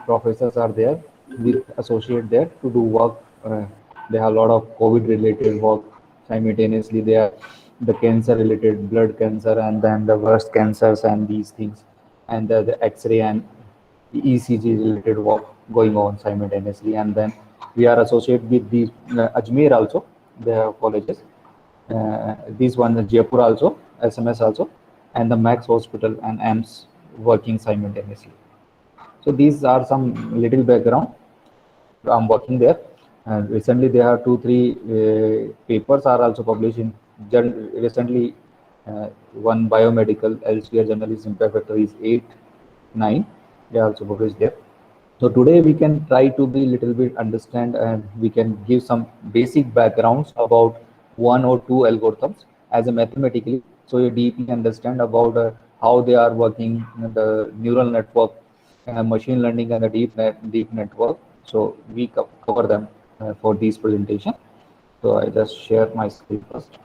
professors are there with associate there to do work. They have a lot of COVID related work simultaneously. They are the cancer related, blood cancer, and then the breast cancers and these things, and the X-ray and ECG related work going on simultaneously. And then we are associated with the Ajmer also. They have colleges. This one, the Jaipur also, SMS also, and the Max Hospital and AIMS working simultaneously. So these are some little background. I'm working there. Recently, there are 2-3 papers are also published in recently. One biomedical Elsevier journal is Impact Factor is 8, 9. They are also published there. So today we can try to be little bit understand, and we can give some basic backgrounds about one or two algorithms as a mathematically, so you deeply understand about how they are working, the neural network, machine learning, and the deep network. So we cover them for this presentation. So I just share my screen first.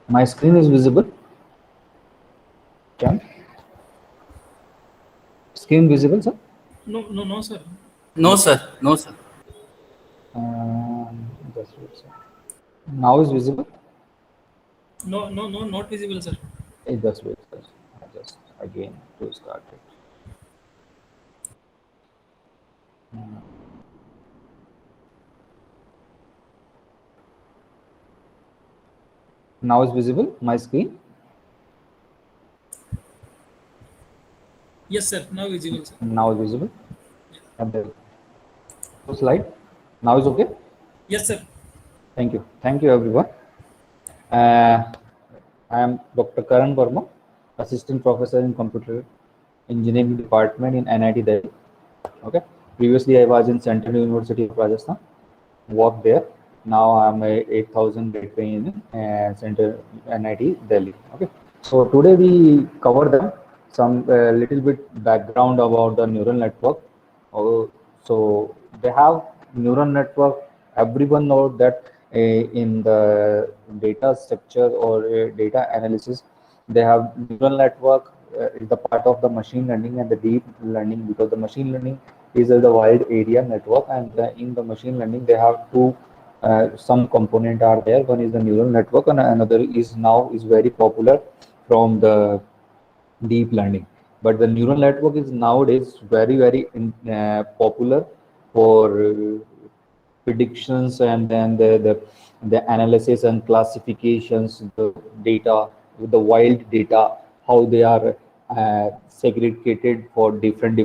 My screen is visible. Can screen visible, sir? No, sir. No, sir. No, sir. Just wait, sir. Now is visible. No, not visible, sir. Just wait, sir. I just again to start it. Now is visible my screen. Yes, sir. Now visible, sir. Now is visible. And the slide. Now is okay. Yes, sir. Thank you everyone. I am Dr. Karan Verma, Assistant Professor in Computer Engineering Department in NIT Delhi. Okay. Previously, I was in Central University of Rajasthan. Worked there. Now I'm a 8,000 bed pay in Central NIT Delhi. Okay. So today we cover them some little bit background about the neural network. So they have neural network. Everyone knows that in the data structure or data analysis, they have neural network is the part of the machine learning and the deep learning, because the machine learning is the wide area network, and in the machine learning they have two some component are there. One is the neural network, and another is now is very popular from the deep learning. But the neural network is nowadays very popular for predictions, and then the analysis and classifications, the data, the wild data, how they are segregated for different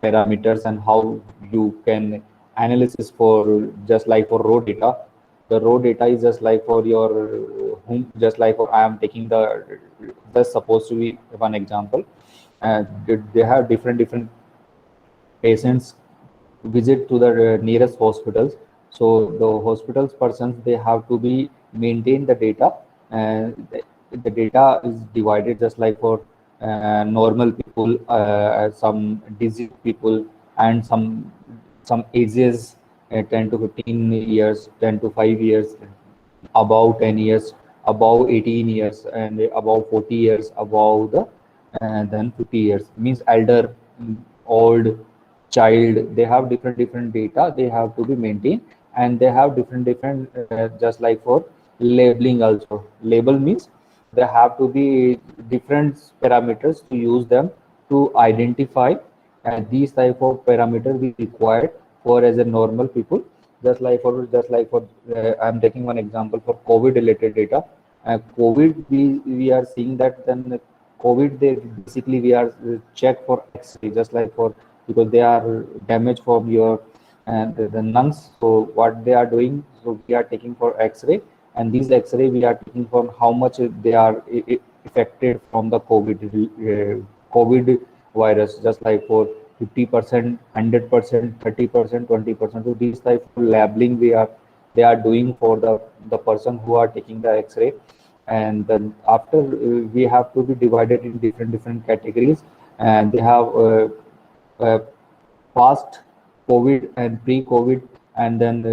parameters, and how you can analysis for just like for raw data. The raw data is just like for your home, just like for I am taking the just supposed to be one example. They have different patients visit to the nearest hospitals. So the hospitals persons, they have to be maintain the data, and the data is divided just like for normal people, some disease people, and some ages, 10 to 15 years, 10 to 5 years, above 10 years, above 18 years, and above 40 years, above the then 50 years, means elder, old, child. They have different data they have to be maintained, and they have different just like for labeling also. Label means there have to be different parameters to use them to identify, and these type of parameters we required for as a normal people. Just like for I'm taking one example for COVID related data. COVID, we are seeing that then COVID, they basically we are check for X-ray, just like for, because they are damaged from your and the lungs. So what they are doing, so we are taking for X-ray, and these X-ray we are taking from how much they are affected from the COVID virus, just like for 50%, 100%, 30%, 20%. So these type of labeling they are doing for the person who are taking the X-ray. and then after we have to be divided in different categories, and they have past COVID and pre-COVID, and then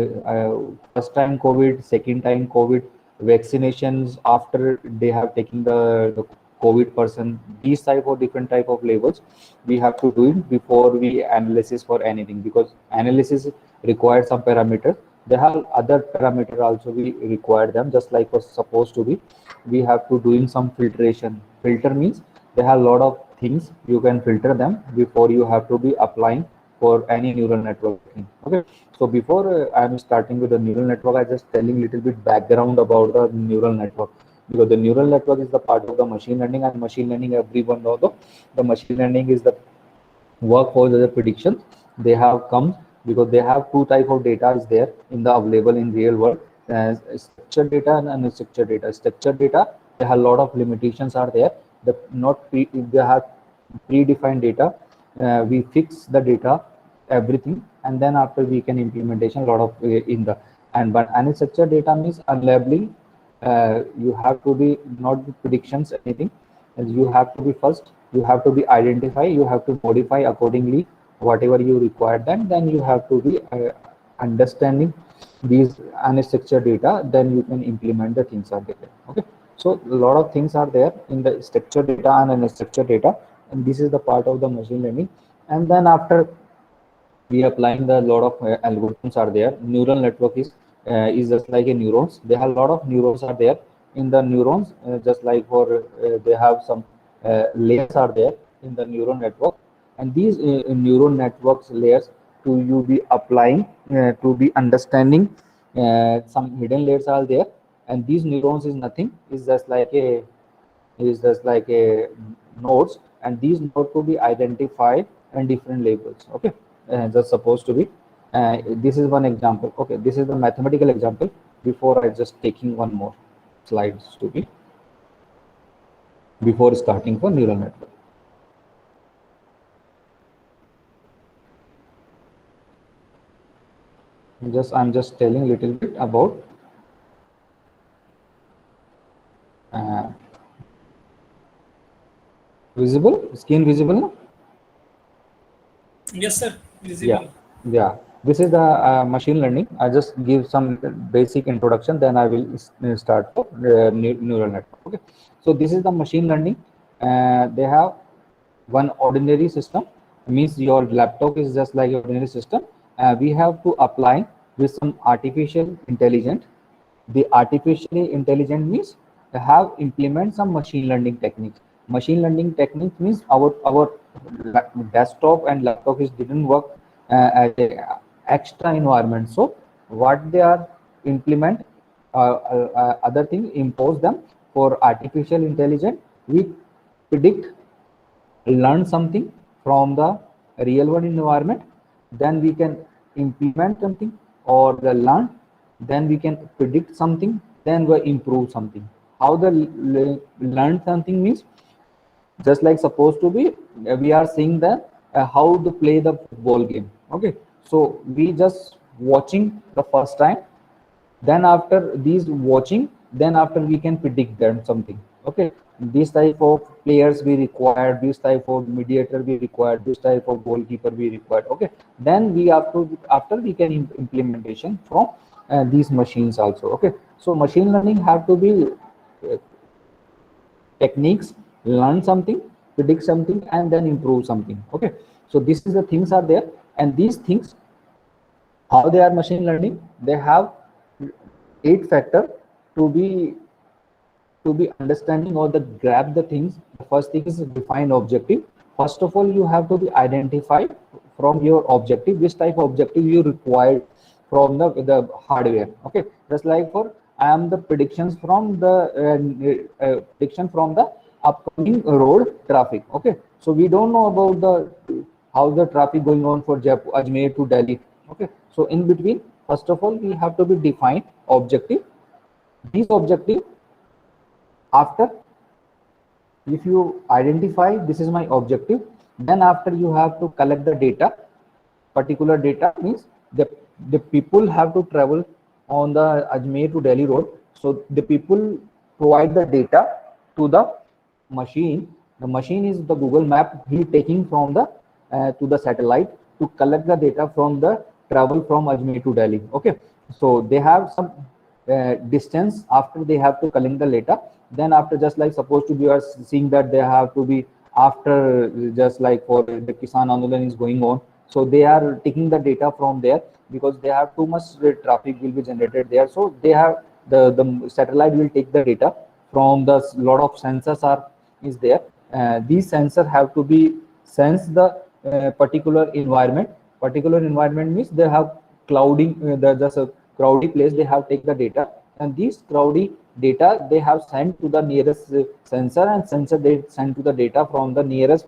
first time COVID, second time COVID, vaccinations after they have taken the COVID person. These type of different type of labels we have to do it before we analysis for anything, because analysis requires some parameters. They have other parameter also we require them, just like was supposed to be. We have to doing some filtration. Filter means they have a lot of things you can filter them before you have to be applying for any neural network thing. Okay, so before I'm starting with the neural network, I just telling little bit background about the neural network, because the neural network is the part of the machine learning, and machine learning everyone know the machine learning is the work for the predictions. They have come because they have two type of data is there in the available in real world, as structured data and unstructured data. Structured data, they have a lot of limitations are there. The not pre, they have predefined data. We fix the data everything, and then after we can implementation a lot of in the, and but unstructured data means unlabeling. You have to be not the predictions anything, and you have to be first, you have to be identify, you have to modify accordingly whatever you require, then you have to be understanding these unstructured data, then you can implement the things are there. Okay, so a lot of things are there in the structured data and unstructured data, and this is the part of the machine learning. And then after we applying the lot of algorithms are there. Neural network is just like a neurons. They have a lot of neurons are there in the neurons, just like for they have some layers are there in the neural network, and these neural networks layers to you be applying to be understanding some hidden layers are there, and these neurons is nothing, is just like a nodes, and these nodes to be identified and different labels. Okay, just supposed to be this is one example. Okay, this is the mathematical example. Before I just taking one more slides to be before starting for neural network. I'm just telling a little bit about visible skin visible now? Yes, sir. Visible. Yeah, yeah. This is the machine learning. I just give some basic introduction, then I will start for neural network. Okay, so this is the machine learning. They have one ordinary system, means your laptop is just like ordinary system. We have to apply with some artificial intelligence. The artificially intelligent means they have implement some machine learning techniques. Machine learning techniques means our desktop and laptop is didn't work as a extra environment. So what they are implement other thing impose them for artificial intelligence. We predict, learn something from the real world environment, then we can implement something, or the learn, then we can predict something, then we improve something. How the learn something means, just like supposed to be we are seeing the how to play the football game. Okay, so we just watching the first time, then after these watching, then after we can predict them something. Okay, this type of players we required, this type of mediator we required, this type of goalkeeper we required. Okay, then we have to after we can implementation from these machines also. Okay, so machine learning have to be techniques, learn something, predict something, and then improve something. Okay, so this is the things are there, and these things how they are machine learning, they have 8 factor to be understanding or the grab the things. The first thing is define objective. First of all, you have to be identified from your objective, which type of objective you require from the hardware. Okay, just like for I am the predictions from the prediction from the upcoming road traffic. Okay, so we don't know about the how the traffic going on for Jaipur, Ajmer to Delhi. Okay, so in between, first of all, we have to be defined objective. These objective, after if you identify this is my objective, then after you have to collect the data. Particular data means the people have to travel on the Ajmer to Delhi road, so the people provide the data to the machine. The machine is the Google Map he taking from the to the satellite to collect the data from the travel from Ajmer to Delhi. Okay, so they have some distance after they have to collect the data. Then after, just like supposed to be, are seeing that they have to be after, just like for the Kisan Andolan is going on, so they are taking the data from there because they have too much traffic will be generated there. So they have the satellite will take the data from the lot of sensors are is there. These sensors have to be sense the particular environment. Particular environment means they have clouding, just a crowdy place. They have take the data, and these crowdy data they have sent to the nearest sensor, and sensor they send to the data from the nearest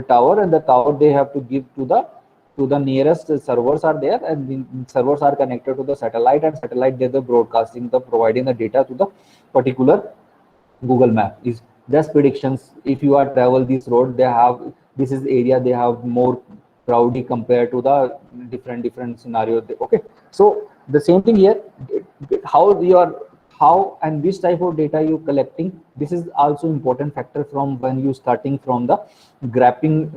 tower, and the tower they have to give to the nearest servers are there, and the servers are connected to the satellite, and satellite they the broadcasting the providing the data to the particular Google Map. Is just predictions. If you are travel this road, they have this is area they have more crowdy compared to the different scenario. Okay, so the same thing here. How you are, how and which type of data you collecting, this is also important factor from when you starting from the graphing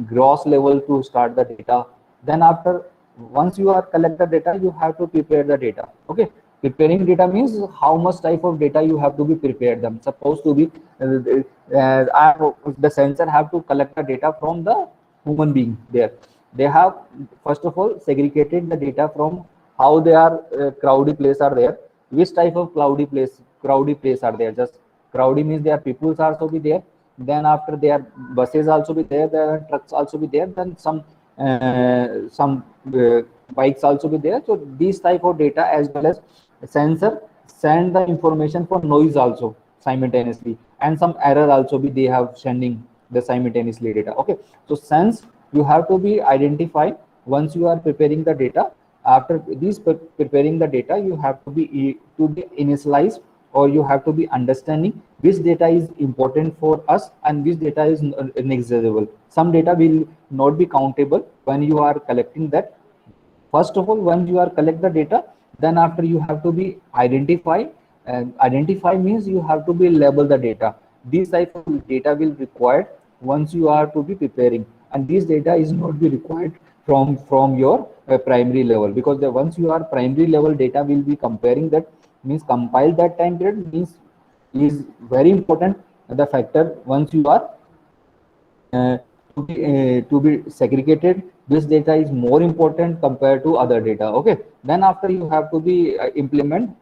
gross level to start the data. Then after, once you are collect the data, you have to prepare the data. Okay, preparing data means how much type of data you have to be prepared them. Supposed to be the sensor have to collect the data from the human being there. They have first of all segregated the data from how they are crowdy place are there, which type of crowdy place are there. Just crowdy means their peoples also be there. Then after their buses also be there, their trucks also be there, then some bikes also be there. So these type of data, as well as sensor send the information for noise also simultaneously, and some error also be they have sending the simultaneously data. Okay, so sense you have to be identified once you are preparing the data. After this preparing the data, you have to be initialized, or you have to be understanding which data is important for us and which data is negligible. Some data will not be countable when you are collecting that. First of all, when you are collect the data, then after you have to be identify, and identify means you have to be label the data. This type of data will required once you are to be preparing, and this data is not be required from your primary level, because the once you are primary level data will be comparing, that means compile that time period means is very important. The factor once you are to be segregated, this data is more important compared to other data. Okay, then after you have to be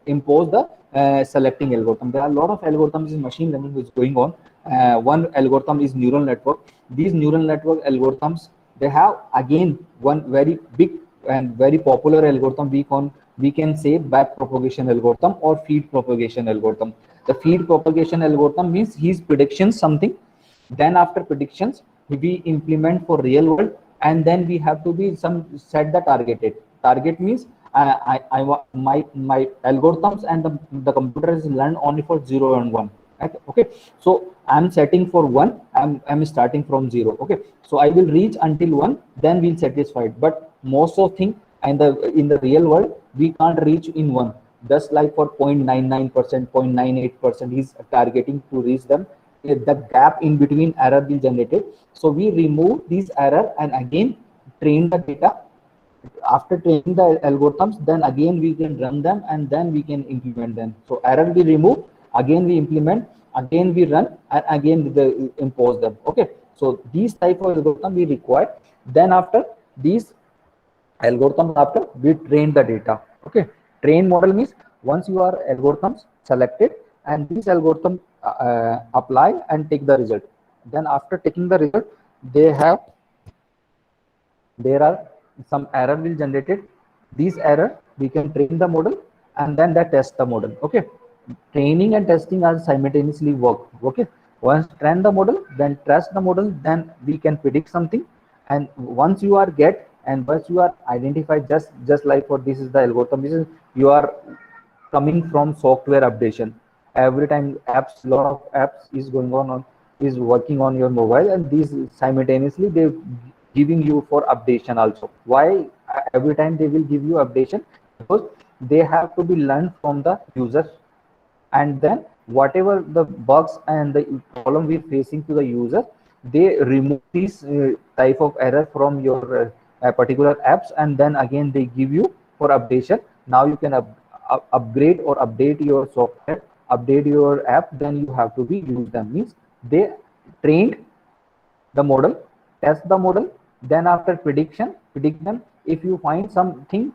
impose the selecting algorithm. There are a lot of algorithms in machine learning which is going on. One algorithm is neural network. These neural network algorithms, they have again one very big and very popular algorithm we can say back propagation algorithm or feed propagation algorithm. The feed propagation algorithm means his predictions something, then after predictions we implement for real world, and then we have to be some set the target means my algorithms and the computer is learned only for 0 and 1. Okay, so I'm setting for 1, I'm starting from 0. Okay, so I will reach until 1, then we'll satisfied. But most of thing and in the real world we can't reach in 1. Just like for 0.99%, 0.98%, he's targeting to reach them. The gap in between error will generated. So we remove this error and again train the data. After training the algorithms, then again we can run them and then we can implement them. So error we remove, again we implement, again we run, and again we impose them. Okay, so these type of algorithm we require. Then after these algorithms, after we train the data. Okay, train model means once you are algorithms selected and this algorithm apply and take the result. Then after taking the result, there are some error will generated. These error we can train the model and then that test the model. Okay, training and testing are simultaneously work. Okay, once train the model, then test the model, then we can predict something. And once you are get and once you are identified, just like for this is the algorithm, this is you are coming from software updation. Every time lot of apps is going on is working on your mobile, and these simultaneously they giving you for updation also. Why every time they will give you updation? Because they have to be learned from the user, and then whatever the bugs and the problem we're facing to the user, they remove this type of error from your particular apps, and then again they give you for updation. Now you can upgrade or update your software, update your app, then you have to be use them. Means they trained the model, test the model, then after predict them. If you find something,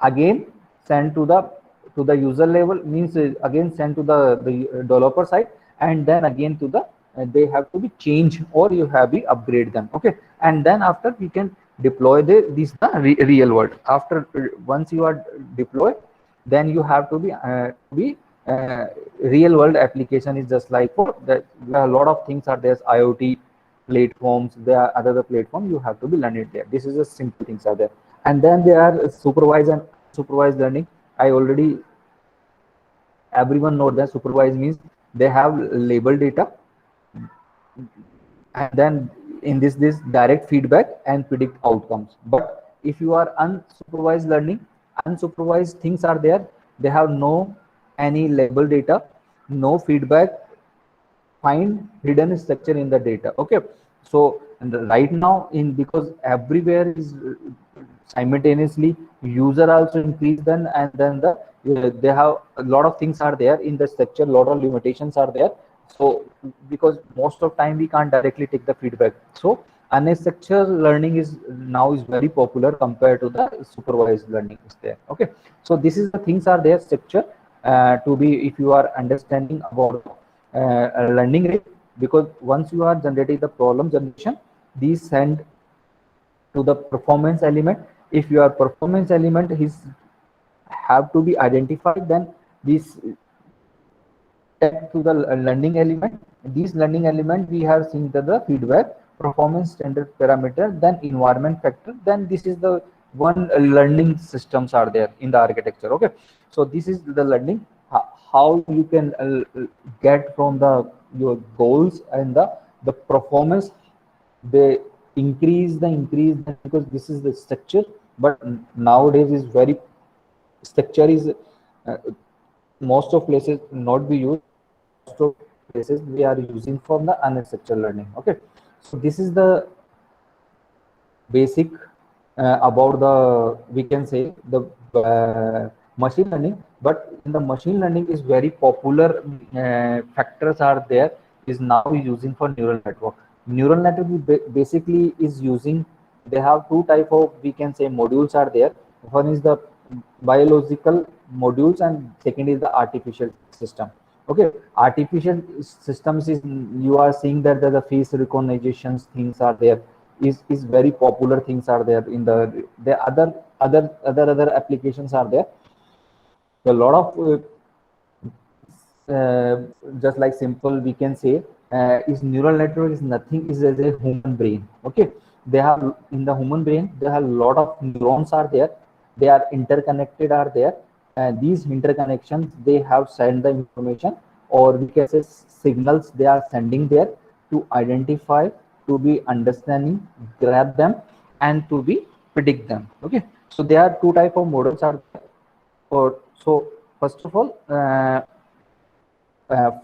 again send to the user level, means again send to the developer side, and then again to the they have to be changed or you have to upgrade them. Okay, and then after we can deploy real world. After once you are deployed, then you have to be real world application is just like for that. A lot of things are there, IoT platforms, there are other platforms, you have to be learn it there. This is a simple things are there. And then there are supervised and supervised learning. I already, everyone know that supervised means they have label data, and then in this direct feedback and predict outcomes. But if you are unsupervised learning, unsupervised things are there, they have no any label data, no feedback, find hidden structure in the data. Okay, so right now in, because everywhere is simultaneously user also increase, then and then they have a lot of things are there in the structure, lot of limitations are there. So because most of time we can't directly take the feedback, so unstructured learning is now is very popular compared to the supervised learning is there. Okay, so this is the things are there structure to be, if you are understanding about learning rate, because once you are generating the problem generation, these send to the performance element. If your performance element is have to be identified, then this tag to the learning element. These learning element we have seen the feedback, performance standard parameter, then environment factor, then this is the one learning systems are there in the architecture. Okay, so this is the learning, how you can get from the your goals and the performance, they increase because this is the structure. But nowadays is very structure is uh, most of places not be used, most of places we are using from the unstructured learning. Okay, so this is the basic about the, we can say the machine learning. But in the machine learning is very popular factors are there, is now using for neural network. Neural network basically is using, they have two type of, we can say, modules are there. One is the biological modules and second is the artificial system. Okay, artificial systems is, you are seeing that the face recognition things are there, is very popular things are there in the other applications are there. A lot of uh, just like simple we can say is neural network is nothing is as a human brain. Okay, they have in the human brain, there are a lot of neurons are there, they are interconnected are there, and these interconnections they have sent the information, or we can say signals they are sending there to identify, to be understanding, grab them, and to be predict them. Okay, so there are two type of models are there. Or so first of all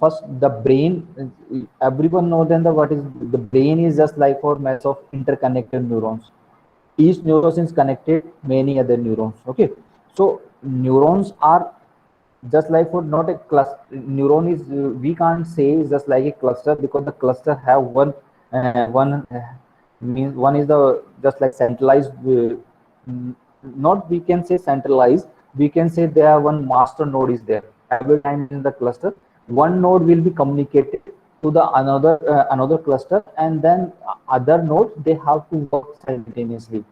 first the brain, everyone know then the what is the brain is just like for mass of interconnected neurons. Each neuron is connected many other neurons. Okay, so neurons are just like for not a cluster. Neuron is we can't say is just like a cluster, because the cluster have one means one is the just like centralized not we can say centralized, we can say there one master node is there. Every time in the cluster, one node will be communicated to the another cluster, and then other nodes they have to work simultaneously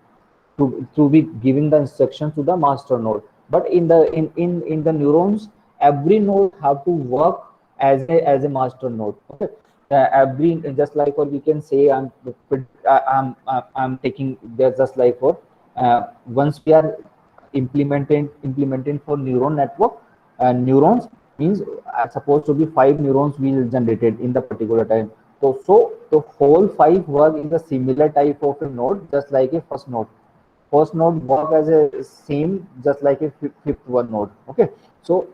to be giving the instructions to the master node. But in the neurons, every node have to work as a master node. Okay, every just like what we can say, I'm taking there just like for once we are implementing for neuron network, neurons means supposed to be 5 neurons will generated in the particular time. So the whole 5 work in the similar type of a node, just like a first node work as a same just like a fifth one node. Okay, so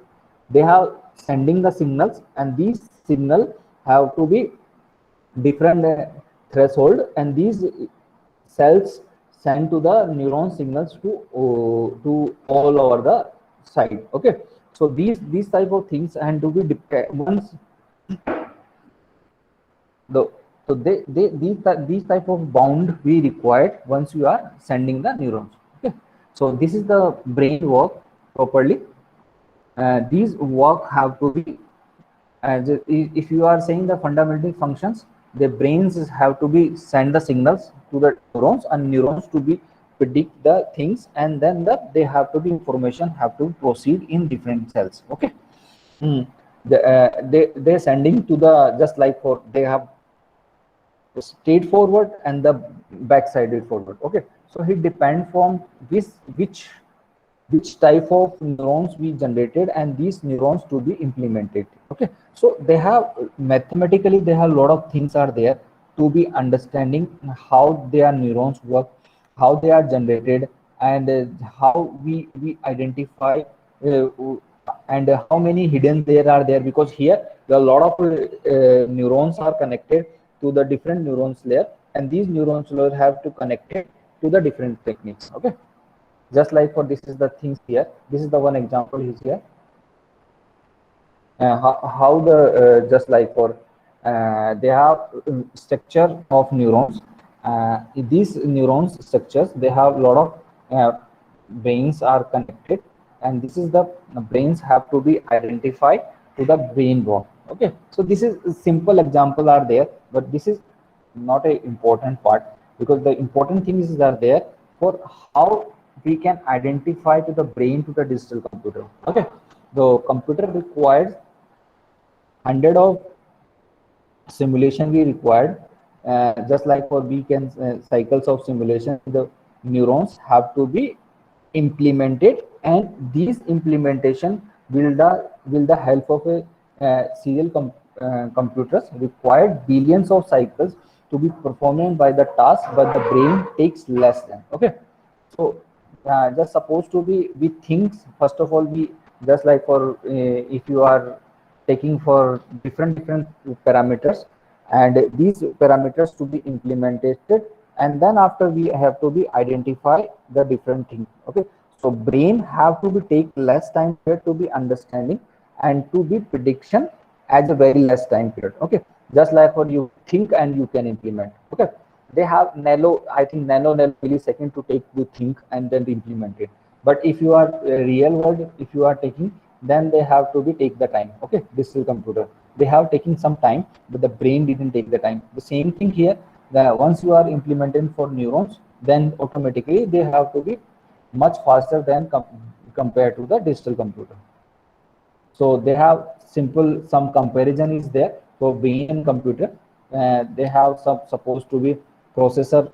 they have sending the signals, and these signal have to be different threshold, and these cells send to the neuron signals to all over the side. Okay, so these type of things, and to be once the so these type of bound we required once you are sending the neurons. Okay, so this is the brain work properly. These work have to be, if you are saying the fundamental functions, the brains have to be send the signals to the neurons, and neurons to be predict the things, and then they have to be information have to proceed in different cells. Okay. They're sending to the, just like for they have straight forward and the back sided forward. Okay, so it depends from which type of neurons we generated, and these neurons to be implemented. Okay, so they have mathematically, they have a lot of things are there to be understanding how their neurons work, how they are generated, and how we identify and how many hidden there are there, because here there are a lot of neurons are connected to the different neurons layer, and these neurons layer have to connect it to the different techniques. Okay, just like for this is the things here, this is the one example is here. How the just like for they have structure of neurons. These neurons structures, they have a lot of brains are connected, and this is the brains have to be identified to the brain work. Okay, so this is simple example are there, but this is not a important part, because the important things are there for how we can identify to the brain to the digital computer. Okay, the computer requires 100 of simulation we required, just like for weekends cycles of simulation, the neurons have to be implemented, and these implementation will the help of a serial computers required billions of cycles to be performed by the task, but the brain takes less than. Okay, so just supposed to be we think first of all, we just like for if you are taking for different parameters, and these parameters to be implemented, and then after we have to be identify the different things. Okay, so brain have to be take less time period to be understanding and to be prediction at a very less time period. Okay, just like for you think and you can implement. Okay, they have I think nano millisecond to take you think and then implement it, but if you are real world, if you are taking, then they have to be take the time. Okay, digital computer, they have taken some time, but the brain didn't take the time. The same thing here, that once you are implementing for neurons, then automatically they have to be much faster than compared to the digital computer. So they have simple, some comparison is there for brain and computer. They have some supposed to be processor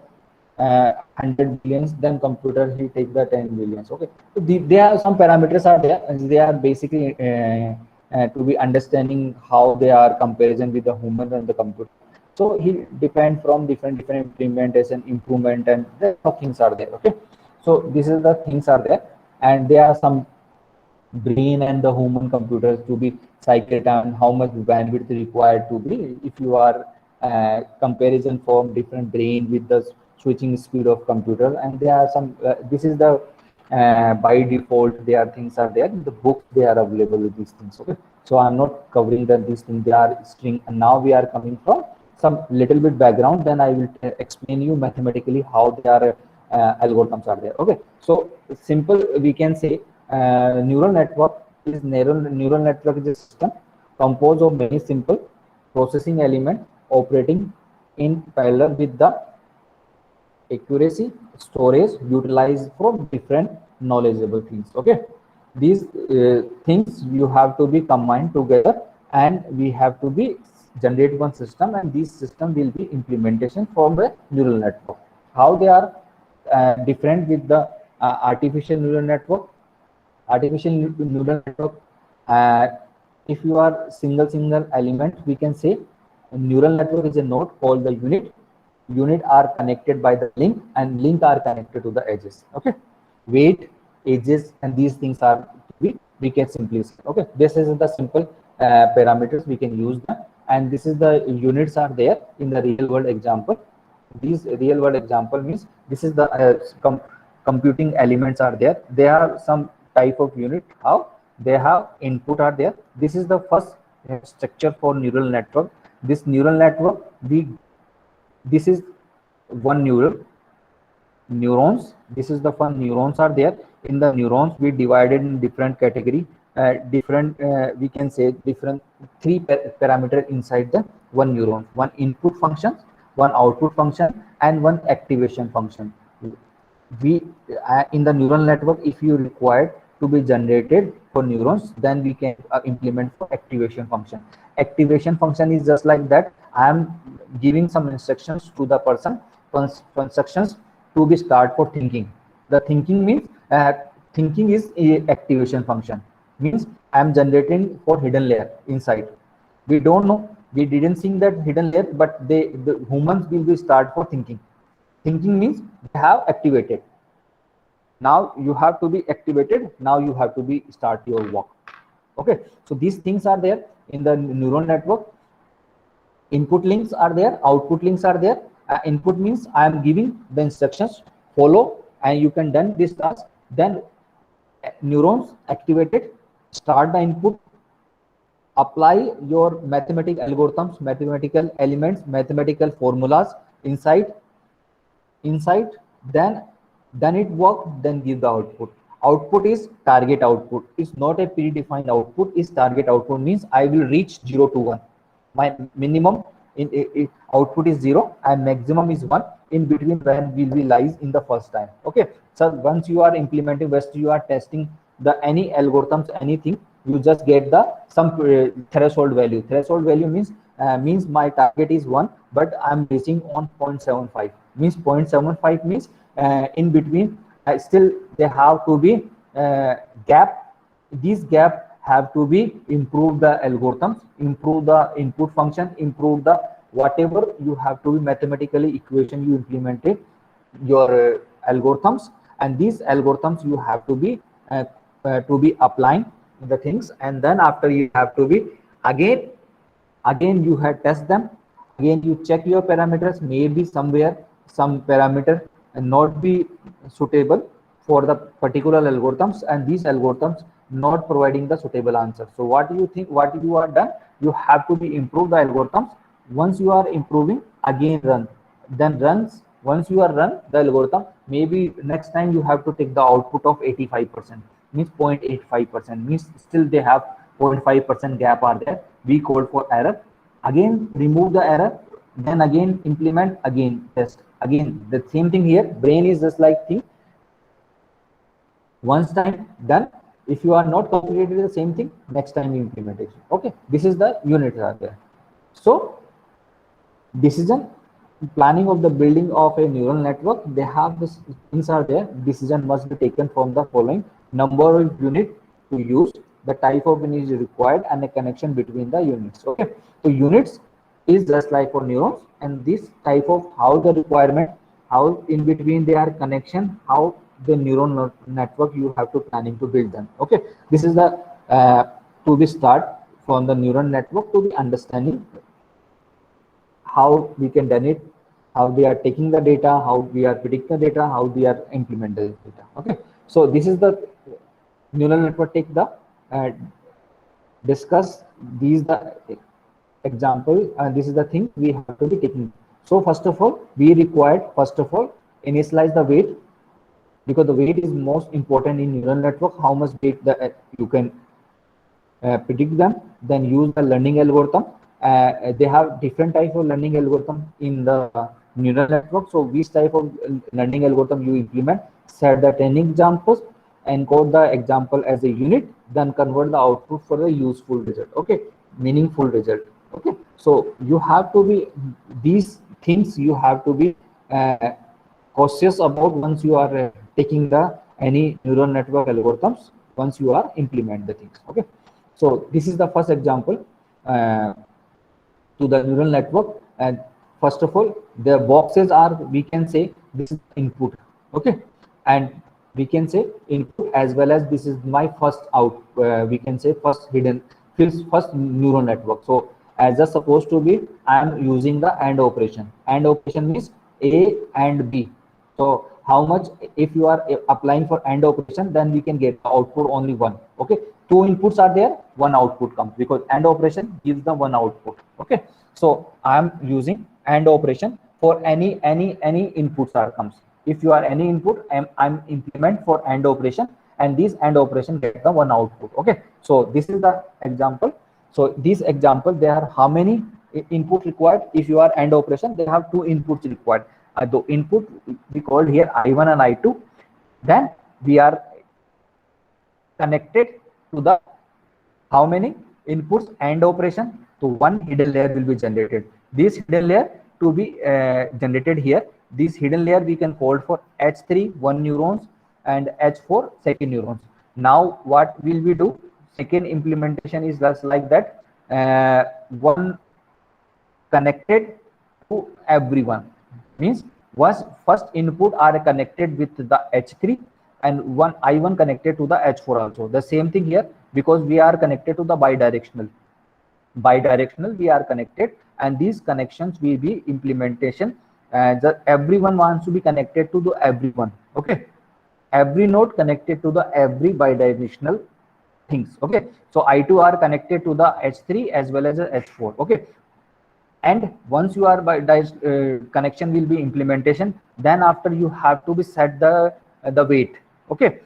100 billions, then computer he take the 10 billions. Okay, so they have some parameters are there, and they are basically to be understanding how they are comparison with the human and the computer. So he depend from different implementation, improvement, and the things are there. Okay, so this is the things are there, and there are some brain and the human computers to be cycle time, how much bandwidth required to be, if you are comparison from different brain with the switching speed of computer, and there are some this is the by default there are things are there in the books, they are available with these things. Okay, so I'm not covering that these things, they are string, and now we are coming from some little bit background, then I will explain you mathematically how they are algorithms are there. Okay, so simple we can say neural network is neural network is a system composed of many simple processing elements operating in parallel with the accuracy storage utilized from different knowledgeable things. Okay, these things you have to be combined together, and we have to be generate one system, and this system will be implementation from the neural network. How they are different with the artificial neural network. Artificial neural network, if you are single element, we can say a neural network is a node called the unit are connected by the link, and link are connected to the edges. Okay, weight, edges, and these things are to be we can simply say. Okay, this is the simple parameters we can use them, and this is the units are there in the real world example. These real world example means this is the computing elements are there. There are some type of unit, how they have input are there. This is the first structure for neural network. This neural network, this is one neurons. This is the fun neurons are there. In the neurons we divided in different category, different we can say different three parameter inside the one neuron: one input function, one output function, and one activation function. We in the neural network, if you require to be generated for neurons, then we can implement for activation function. Activation function is just like that: I am giving some instructions to the person, instructions to be start for thinking. The thinking means thinking is a activation function, means I am generating for hidden layer inside. We don't know, we didn't see that hidden layer, but the humans will be start for thinking. Thinking means they have activated. Now you have to be activated. Now you have to be start your work. Okay, so these things are there in the neural network. Input links are there, output links are there. Input means I am giving the instructions, follow, and you can done this task. Then neurons activated, start the input, apply your mathematical algorithms, mathematical elements, mathematical formulas inside, then it work, then give the output. Output is target output. It's not a predefined output, is target output, means I will reach 0 to 1. My minimum in output is 0 and maximum is 1. In between when will be lies in the first time. Okay, so once you are implementing, once you are testing the any algorithms, anything, you just get the some threshold value. Threshold value means my target is 1, but I'm reaching on 0.75. Means 0.75 means in between still they have to be gap. These gap have to be improve the algorithms, improve the input function, improve the whatever you have to be mathematically equation you implemented your algorithms, and these algorithms you have to be applying the things, and then after you have to be again you have test them, again you check your parameters. Maybe somewhere some parameter and not be suitable for the particular algorithms, and these algorithms not providing the suitable answer. So what do you think, what you are done, you have to be improve the algorithms. Once you are improving, again run, then runs. Once you are run the algorithm, maybe next time you have to take the output of 85%, means 0.85%, means still they have 0.5% gap are there. We call for error, again remove the error, then again implement, again test. Again the same thing here. Brain is just like thing, once time done. If you are not completed the same thing, next time you implementation. Okay, this is the units are there. So decision planning of the building of a neural network, they have this things are there. Decision must be taken from the following: number of unit to use, the type of unit is required, and the connection between the units. Okay, so units is just like for neurons, and this type of how the requirement, how in between they are connection, how the neural network you have to planning to build them. Okay, this is the to be start from the neural network to be understanding how we can done it, how they are taking the data, how we are predicting the data, how we are implementing the data. Okay, so this is the neural network. Take the discuss these the example, and this is the thing we have to be taking. So first of all, we required first of all initialize the weight, because the weight is most important in neural network. How much weight the you can predict them. Then use the learning algorithm. They have different type of learning algorithm in the neural network. So which type of learning algorithm you implement, set the training examples, encode the example as a unit, then convert the output for a useful result. Okay, meaningful result. Okay, so you have to be these things you have to be cautious about once you are taking the any neural network algorithms, once you are implement the things. Okay, so this is the first example to the neural network. And first of all, the boxes are, we can say this is input. Okay, and we can say input as well as this is my first out, we can say first hidden first neural network. So as just supposed to be, I am using the AND operation. AND operation means A and B. So how much, if you are applying for AND operation, then we can get the output only one. Okay, two inputs are there, one output comes, because AND operation gives the one output. Okay, so I am using AND operation for any inputs are comes. If you are any input, I'm implement for AND operation, and this AND operation get the one output. Okay, so this is the example. So this example, there are how many input required? If you are AND operation, they have two inputs required. The input we called here I1 and I2. Then we are connected to the how many inputs AND operation. So one hidden layer will be generated. This hidden layer to be generated here. This hidden layer we can hold for H3 one neurons and H4 second neurons. Now what will we do? Second implementation is just like that. One connected to everyone, means was first input are connected with the H3 and one I1 connected to the H4 also. The same thing here, because we are connected to the bidirectional we are connected, and these connections will be implementation. Everyone wants to be connected to the everyone. Okay, every node connected to the every bidirectional things. Okay, so I2 are connected to the H3 as well as the H4. Okay, and once you are connection will be implementation, then after you have to be set the weight. Okay,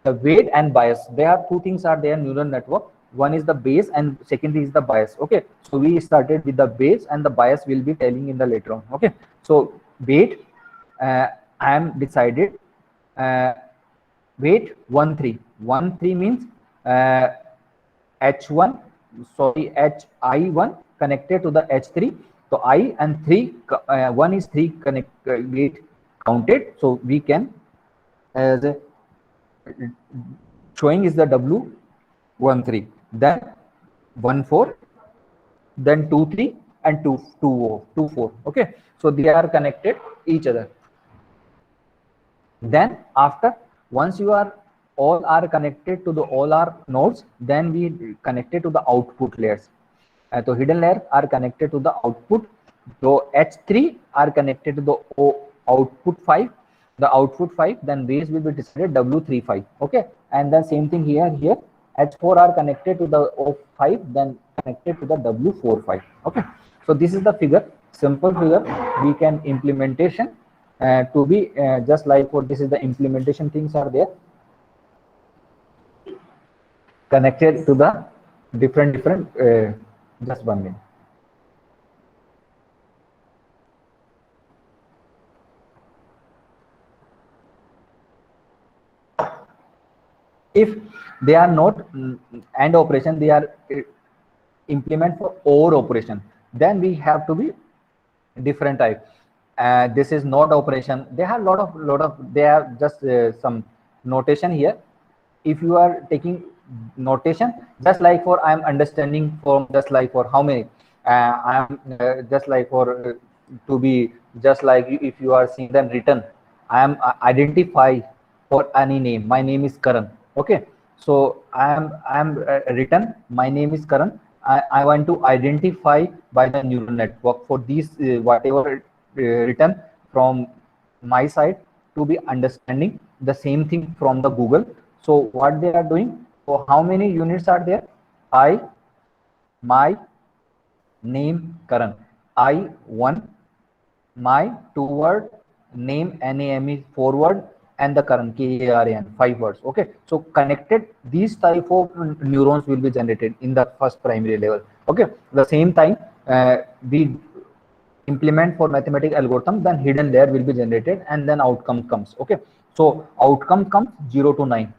the weight and bias, there are two things are there neural network. One is the base and second is the bias. Okay, so we started with the base, and the bias will be telling in the later on. Okay, so weight, I am decided weight 13 means H1, sorry, HI1 connected to the H3. So I and 3, 1 is 3 connect weight counted. So we can, as a showing is the W13, then 14, then 23 and 24. Okay, so they are connected each other. Then after, once you are all are connected to the all our nodes, then we connected to the output layers. So hidden layers are connected to the output. So H3 are connected to the output 5. The output 5, then base will be decided W35. Okay, and then same thing here. H4 are connected to the O5, then connected to the W45. Okay, so this is the figure, simple figure. We can implementation to be just like what this is the implementation things are there, connected to the different just 1 minute. If they are not AND operation, they are implement for OR operation, then we have to be different type. This is not operation. They have lot of they have just some notation here. If you are taking notation, just like for I am understanding form, just like for how many I am just like for to be just like if you are seeing then written, I am identify for any name. My name is Karan. Okay, so I am written. My name is Karan. I want to identify by the neural network for these whatever written from my side to be understanding the same thing from the Google. So what they are doing? So how many units are there? I, my name Karan. I 1, my 2 word, name NAME 4 word, and the Karan KARAN 5 words. Okay, so connected these type of neurons will be generated in the first primary level. Okay, the same time we implement for mathematical algorithm, then hidden layer will be generated, and then outcome comes. Okay, so outcome comes 0 to 9.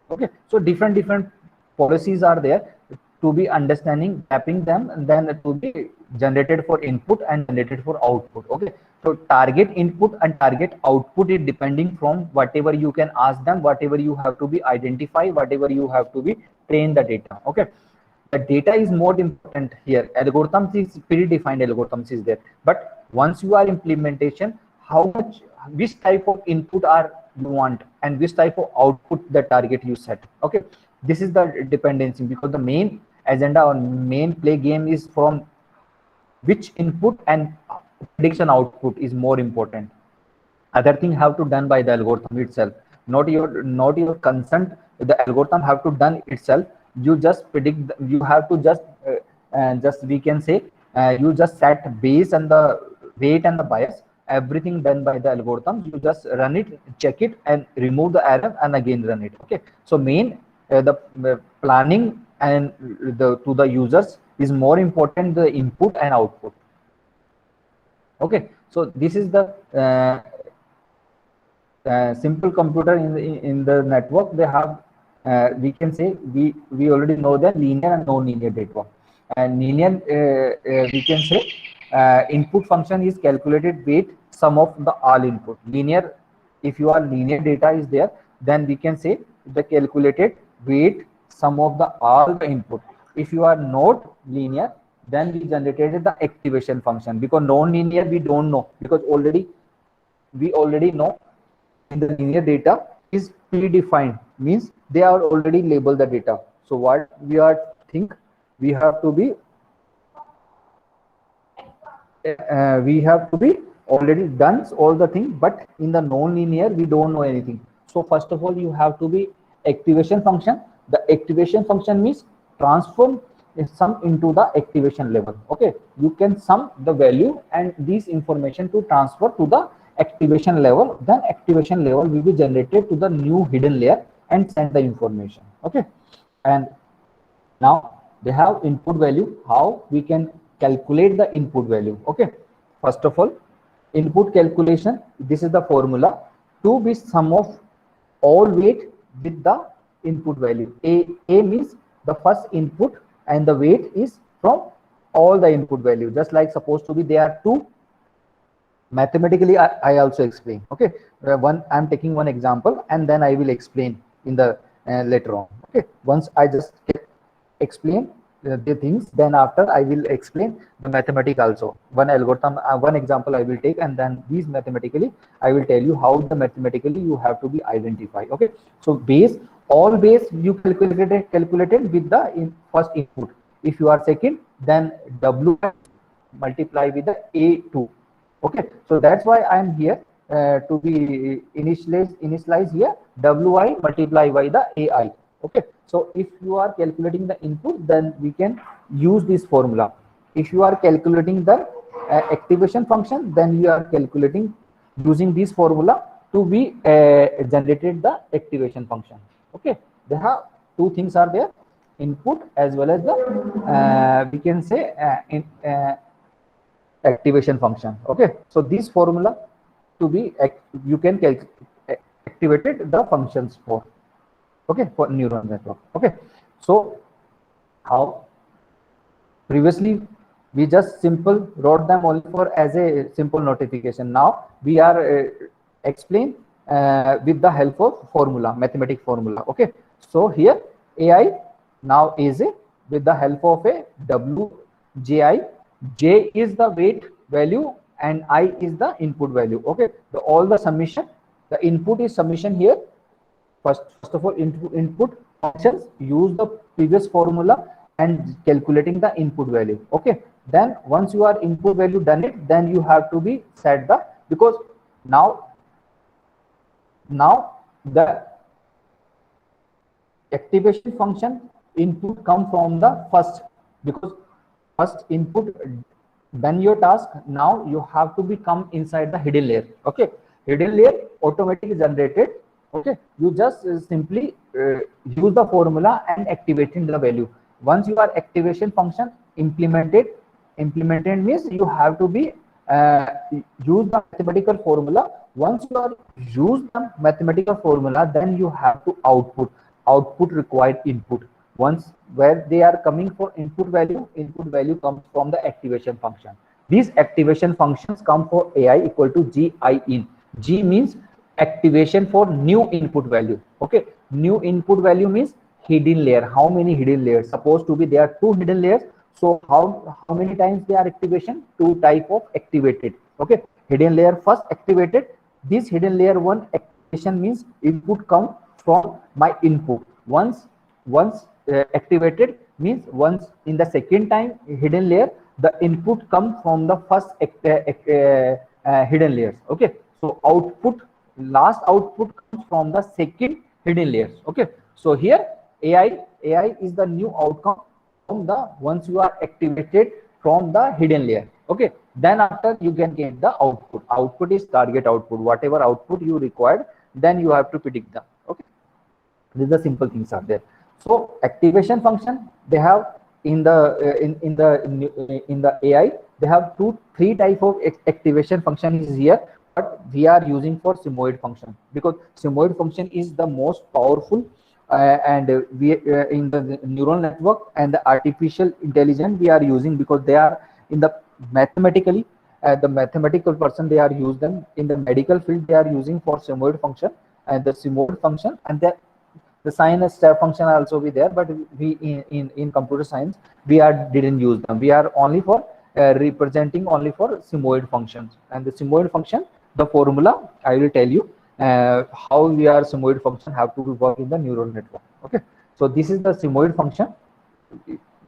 Okay, so different policies are there to be understanding, tapping them, and then to be generated for input and generated for output. Okay, so target input and target output is depending from whatever you can ask them, whatever you have to be identify, whatever you have to be train the data. Okay, the data is more important here. Algorithms is predefined algorithms is there, but once you are implementation, how much, which type of input are you want and which type of output the target you set. Okay, this is the dependency, because the main agenda or main play game is from which input and prediction output is more important. Other thing have to done by the algorithm itself, not your consent. The algorithm have to done itself. You just predict, you have to just we can say, you just set base and the weight and the bias, everything done by the algorithm. You just run it, check it, and remove the error and again run it. Okay, so main the planning and the to the users is more important, the input and output. Okay, so this is the simple computer in the network. They have we can say, we already know that linear and non-linear data. And linear, we can say, input function is calculated weight sum of the all input. Linear, if you are linear data is there, then we can say the calculated weight sum of the all the input. If you are not linear, then we generated the activation function. Because non-linear we don't know, because we already know in the linear data is predefined, means they are already labeled the data. So what we are think, we have to be already done all the thing. But in the non-linear we don't know anything. So first of all, you have to be activation function. The activation function means transform sum into the activation level. Okay, you can sum the value and these information to transfer to the activation level. Then activation level will be generated to the new hidden layer and send the information. Okay, and now they have input value. How we can calculate the input value? Okay, first of all, input calculation, this is the formula: 2 be sum of all weight with the input value. A means the first input and the weight is from all the input value. Just like supposed to be there are 2. Mathematically I also explain. Okay, I'm taking one example and then I will explain in the later on. Okay, once I just explain the things, then after I will explain the mathematics also. One algorithm, one example I will take, and then these mathematically I will tell you how the mathematically you have to be identified. Okay, so base, all base you calculated with the first input. If you are second, then W multiply with the A2. Okay, so that's why I am here to be initialize here Wi multiply by the AI. Okay, so if you are calculating the input, then we can use this formula. If you are calculating the activation function, then you are calculating using this formula to be generated the activation function. Okay, there are 2 things are there: input as well as the we can say activation function. Okay, so this formula to be you can activated the functions for. Okay, for neural network. Okay, so how previously we just simple wrote them only for as a simple notification. Now we are explain with the help of formula, mathematic formula. Okay, so here AI now is a with the help of a WJI. J is the weight value and I is the input value. Okay, all the summation, the input is summation here. First of all, input functions use the previous formula and calculating the input value. Okay, then once you are input value done it, then you have to be set the, because now the activation function input come from the first, because first input done your task. Now you have to become inside the hidden layer. Okay, hidden layer automatically generated. Okay, you just simply use the formula and activating the value. Once you are activation function implemented means you have to be use the mathematical formula. Once you are use the mathematical formula, then you have to output required input. Once where they are coming for input value comes from the activation function. These activation functions come for AI equal to GI in. G means activation for new input value. Okay, new input value means hidden layer. How many hidden layers? Supposed to be there are 2 hidden layers. So how many times they are activation? 2 type of activated. Okay, hidden layer first activated. This hidden layer 1 activation means input come from my input. Once activated means once in the second time hidden layer, the input comes from the first hidden layers. Okay, so output, last output comes from the second hidden layers. Okay, so here AI is the new outcome from the once you are activated from the hidden layer. Okay, then after you can get the output. Output is target output. Whatever output you required, then you have to predict them. Okay, these are simple things are there. So activation function, they have in the in the AI, they have three type of activation function is here, but we are using for sigmoid function because sigmoid function is the most powerful, and we in the neural network and the artificial intelligence we are using because they are in the mathematically, the mathematical person they are use them. In the medical field they are using for sigmoid function and the sigmoid function, and the sine and step function also be there, but we in computer science we didn't use them. We are only for representing only for sigmoid functions. And the sigmoid function, the formula I will tell you how we are sigmoid function have to work in the neural network. Okay, so this is the sigmoid function.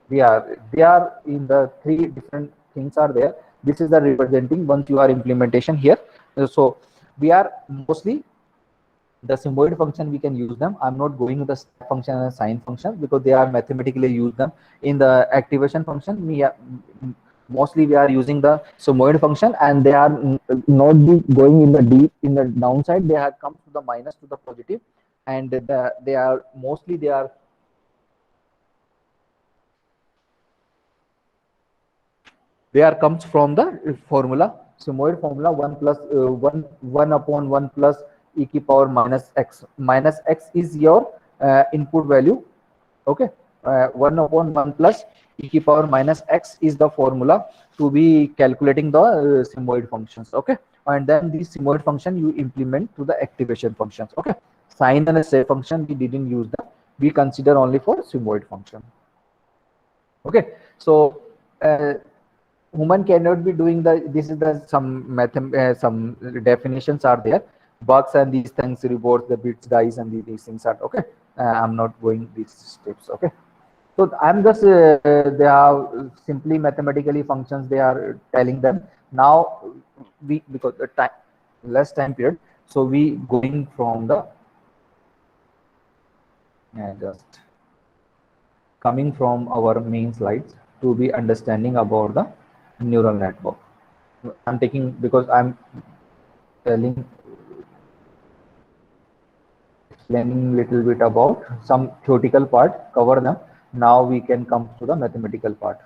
They are in the three different things are there. This is the representing once you are implementation here. So we are mostly the sigmoid function we can use them. I'm not going to the step function and sine function because they are mathematically use them. In the activation function, mostly we are using the sigmoid function, and they are not be going in the deep in the downside. They have come to the minus to the positive, and they are mostly they are comes from the formula, sigmoid formula 1 plus 1 upon 1 plus e की power minus x. Minus x is your input value. Okay, 1 upon 1 plus e की power minus x is the formula to be calculating the sigmoid functions. Okay, and then this sigmoid function you implement to the activation functions. Okay, sine and step function we didn't use them. We consider only for sigmoid function. Okay, so human cannot be doing the, this is the some definitions are there, bugs and these things, rewards, the bits, dice, and these things are okay. I'm not going these steps. Okay, so I'm just they are simply mathematically functions they are telling them. Now we, because the time less time period, so we going from the just coming from our main slides to be understanding about the neural network. I'm taking because I'm telling explaining little bit about some theoretical part, cover them. Now we can come to the mathematical part.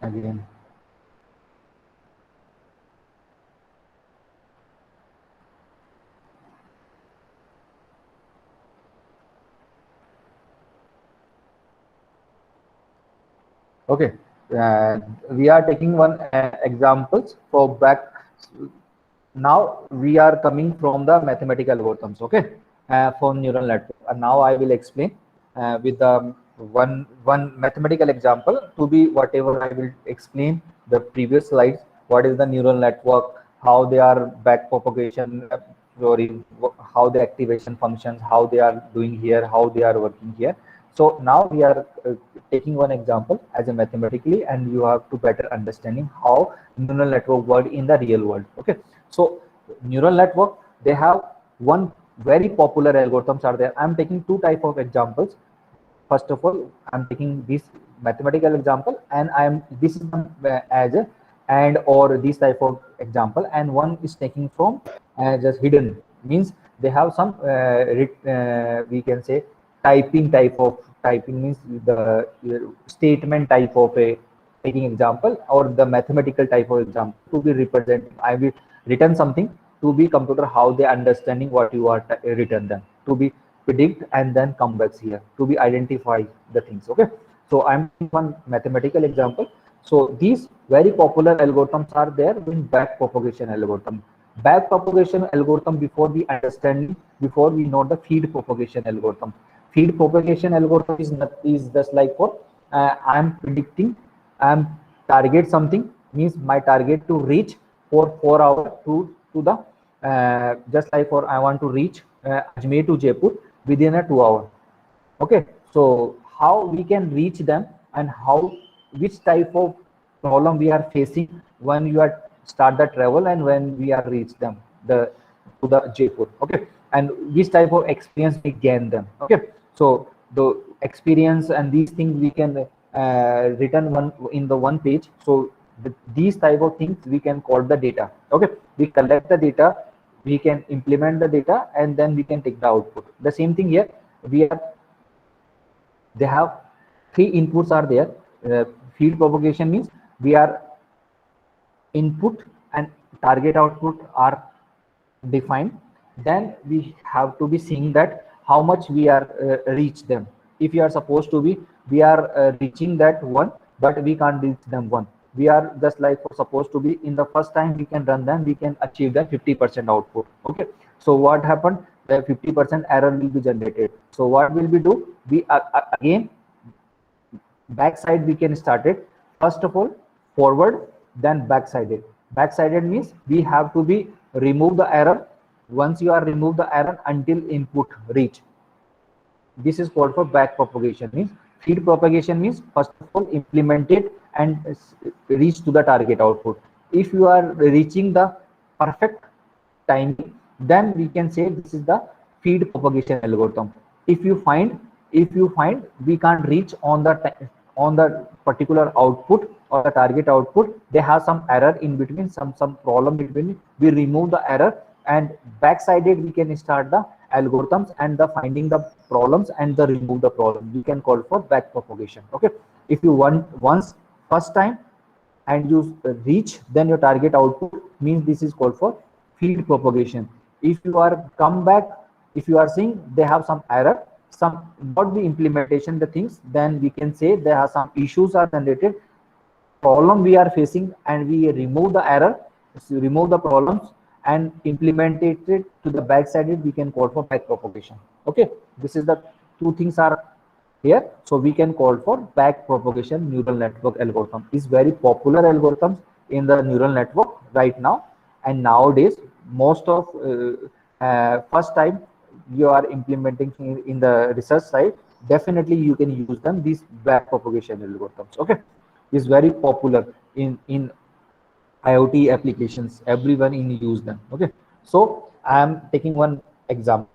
Again. Okay, we are taking one examples for back. Now we are coming from the mathematical algorithms. Okay, for neural network, and now I will explain with the one mathematical example to be whatever I will explain the previous slides. What is the neural network? How they are back propagation, how the activation functions, how they are doing here, how they are working here. So now we are taking one example as a mathematically, and you have to better understanding how neural network work in the real world. Okay, so neural network, they have one very popular algorithms are there. I'm taking two type of examples. First of all, I'm taking this mathematical example, and this is as a and or this type of example, and one is taking from just hidden, means they have some we can say typing means the statement type of a taking example, or the mathematical type of example to be represented. I will written something to be computer how they understanding what you are written them to be predict and then come back here to be identify the things. Okay, so I'm one mathematical example. So these very popular algorithms are there in back propagation algorithm. Back propagation algorithm, before we understand, before we know the feed propagation algorithm. Feed propagation algorithm is just like for I'm predicting I am target something means my target to reach for 4 hours to the just like for I want to reach Ajmer to Jaipur within a 2 hour. Okay, so how we can reach them and how which type of problem we are facing when you are start the travel and when we are reach them the to the Jaipur. Okay, and which type of experience we gain them. Okay, so the experience and these things we can written one in the one page. So these type of things we can call the data. Okay, we collect the data, we can implement the data, and then we can take the output. The same thing here, we are they have three inputs are there. Field propagation means we are input and target output are defined. Then we have to be seeing that how much we are reach them. If you are supposed to be, we are reaching that one, but we can't reach them one. We are just like supposed to be in the first time we can run them, we can achieve the 50% output. Okay, so what happened? The 50% error will be generated. So what will we do? We again backside we can start it. First of all, forward, then backsided. Backsided means we have to be remove the error. Once you are remove the error until input reach. This is called for back propagation. Means feed propagation means first of all implement it and reach to the target output. If you are reaching the perfect timing, then we can say this is the feed propagation algorithm. If you find we can't reach on the particular output or the target output, they have some error in between, some problem between, we remove the error and backsided we can start the algorithms and the finding the problems and the remove the problem. We can call for back propagation. Okay, if you want once first time and you reach then your target output means this is called for field propagation. If you are come back, if you are seeing they have some error, some not the implementation the things, then we can say there are some issues are generated, problem we are facing, and we remove the error, so remove the problems and implement it to the backside, we can call for back propagation. Okay, this is the two things are here. So we can call for back propagation neural network algorithm. Is very popular algorithm in the neural network right now, and nowadays most of first time you are implementing in the research side, definitely you can use them, these back propagation algorithms. Okay, is very popular in IoT applications, everyone in use them. Okay, so I am taking one example.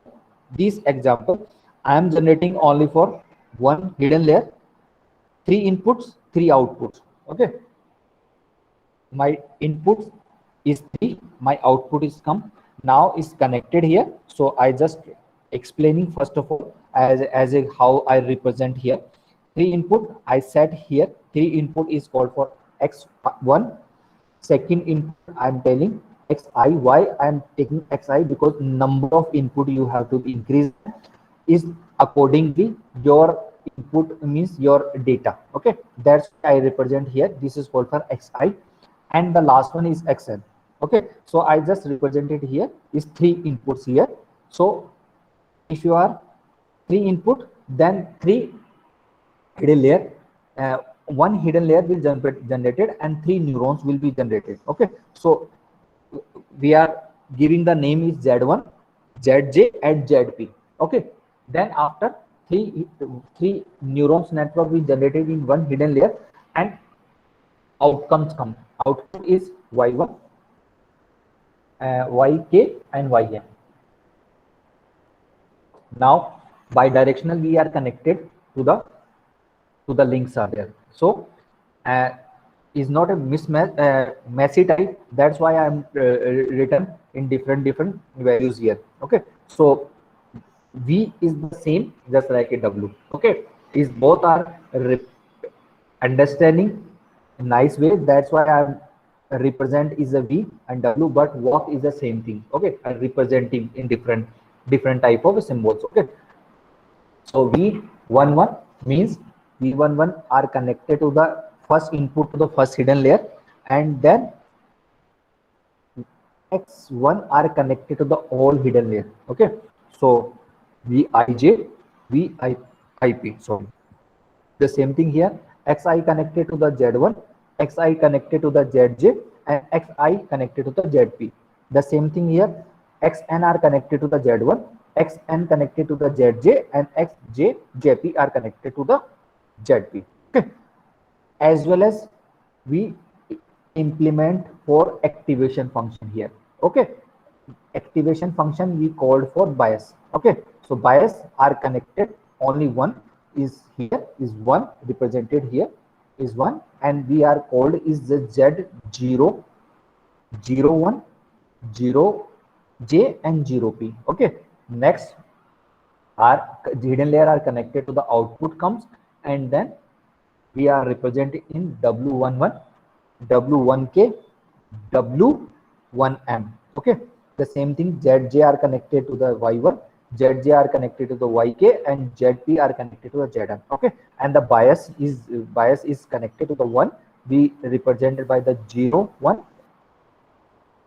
This example I am generating only for one hidden layer, 3 inputs, 3 outputs. Okay, my inputs is 3, my output is come, now is connected here. So I just explaining first of all as a how I represent here. 3 input I set here, 3 input is called for x1. Second input I'm telling xi. Why I'm taking xi? Because number of input you have to increase is accordingly your input means your data. Okay, that's why I represent here. This is called for xi, and the last one is xn. Okay, so I just represented here is 3 inputs here. So if you are 3 input, then 3 hidden layer, one hidden layer will generated and 3 neurons will be generated. Okay, so we are giving the name is z1, zj and zp. Okay, then after three neurons network will generated in one hidden layer, and outcomes come. Output is y1, yk and yn. Now bidirectional we are connected to the links are there. So is not a mismatch messy type. That's why I'm written in different values here. Okay, so v is the same just like a w. Okay, is both are understanding nice way. That's why I'm represent is a v and w, but what is the same thing. Okay, I'm representing in different type of symbols. Okay, so v11 means v11 are connected to the first input to the first hidden layer, and then x1 are connected to the all hidden layer. Okay, so vij, vip. So the same thing here, xi connected to the z1, xi connected to the zj, and xi connected to the zp. The same thing here, xn are connected to the z1, xn connected to the zj, and xj, jp are connected to the zp. Okay. As well as we implement for activation function here. Okay, activation function we called for bias. Okay, so bias are connected, only one is here, is one represented here, is one, and we are called is the z0, 01, 0j, and 0p. Okay, next our hidden layer are connected to the output comes, and then we are represented in W11, W1K, W1M. Okay, the same thing, ZJ are connected to the Y1, ZJ are connected to the YK, and ZP are connected to the ZM. Okay, and the bias is connected to the one, we represented by the 0, 1,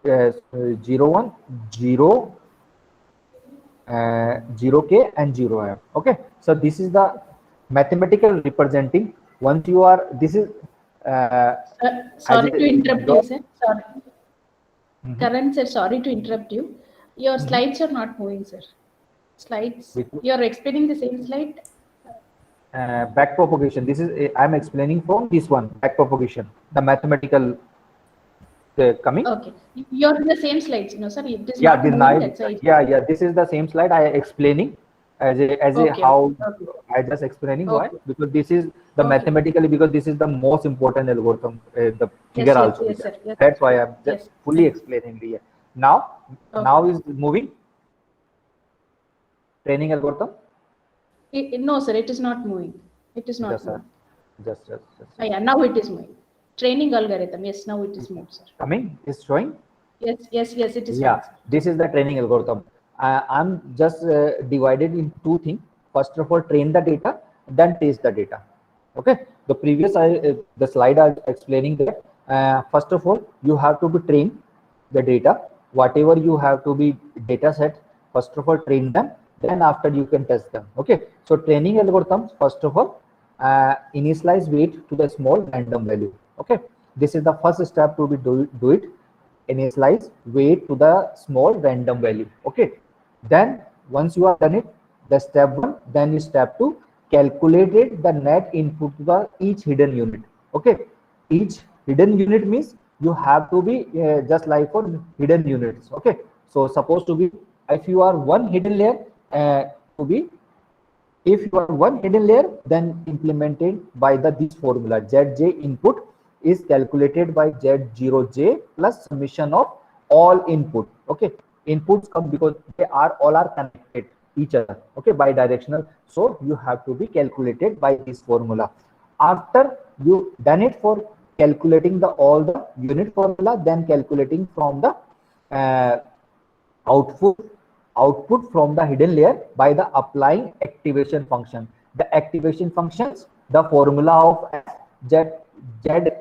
0, 1, 0, 0K, and 0M. Okay, so this is the mathematical representing. Once you are, this is sorry to interrupt you, sir. Sorry. Karan sir, sorry to interrupt you. Your slides are not moving, sir. Slides. You are explaining the same slide. Back propagation. This is I am explaining from this one, back propagation, the mathematical coming. Okay, you're in the same slides, no, sir. It is Yeah, not the moving, that's why yeah. This is the same slide I explaining as a Okay, how okay. I just explaining why, Okay. because this is the Okay. mathematically, because this is the most important algorithm. The figure Yes, also. yes, is sir. there. Yes, That's why I'm just yes. fully explaining here. Now, Okay. now is moving training algorithm. No, sir, it is not moving. It is not Just, moving. just. Yeah, now it is moving. Training algorithm. Yes, now it is moved, sir. Coming is showing. Yes, it is Yeah, fine, sir. this is the training algorithm. I'm just divided in two things. First of all, train the data, then test the data. Okay, the previous the slide I explaining that first of all you have to be train the data, whatever you have to be data set. First of all, train them, then after you can test them. Okay, so training algorithms, first of all, initialize weight to the small random value. Okay, this is the first step to be do it. Initialize weight to the small random value. Okay, then once you are done it, the step one, then is step two, calculated the net input to the each hidden unit. Okay, each hidden unit means you have to be just like for hidden units. Okay, so supposed to be, if you are one hidden layer, to be, if you are one hidden layer, then implemented by this formula, zj input is calculated by z0j plus summation of all input. Okay, inputs come because they are all are connected each other. Okay, by directional, so you have to be calculated by this formula. After you done it for calculating the all the unit formula, then calculating from the output from the hidden layer by the applying activation function. The activation functions, the formula of f, z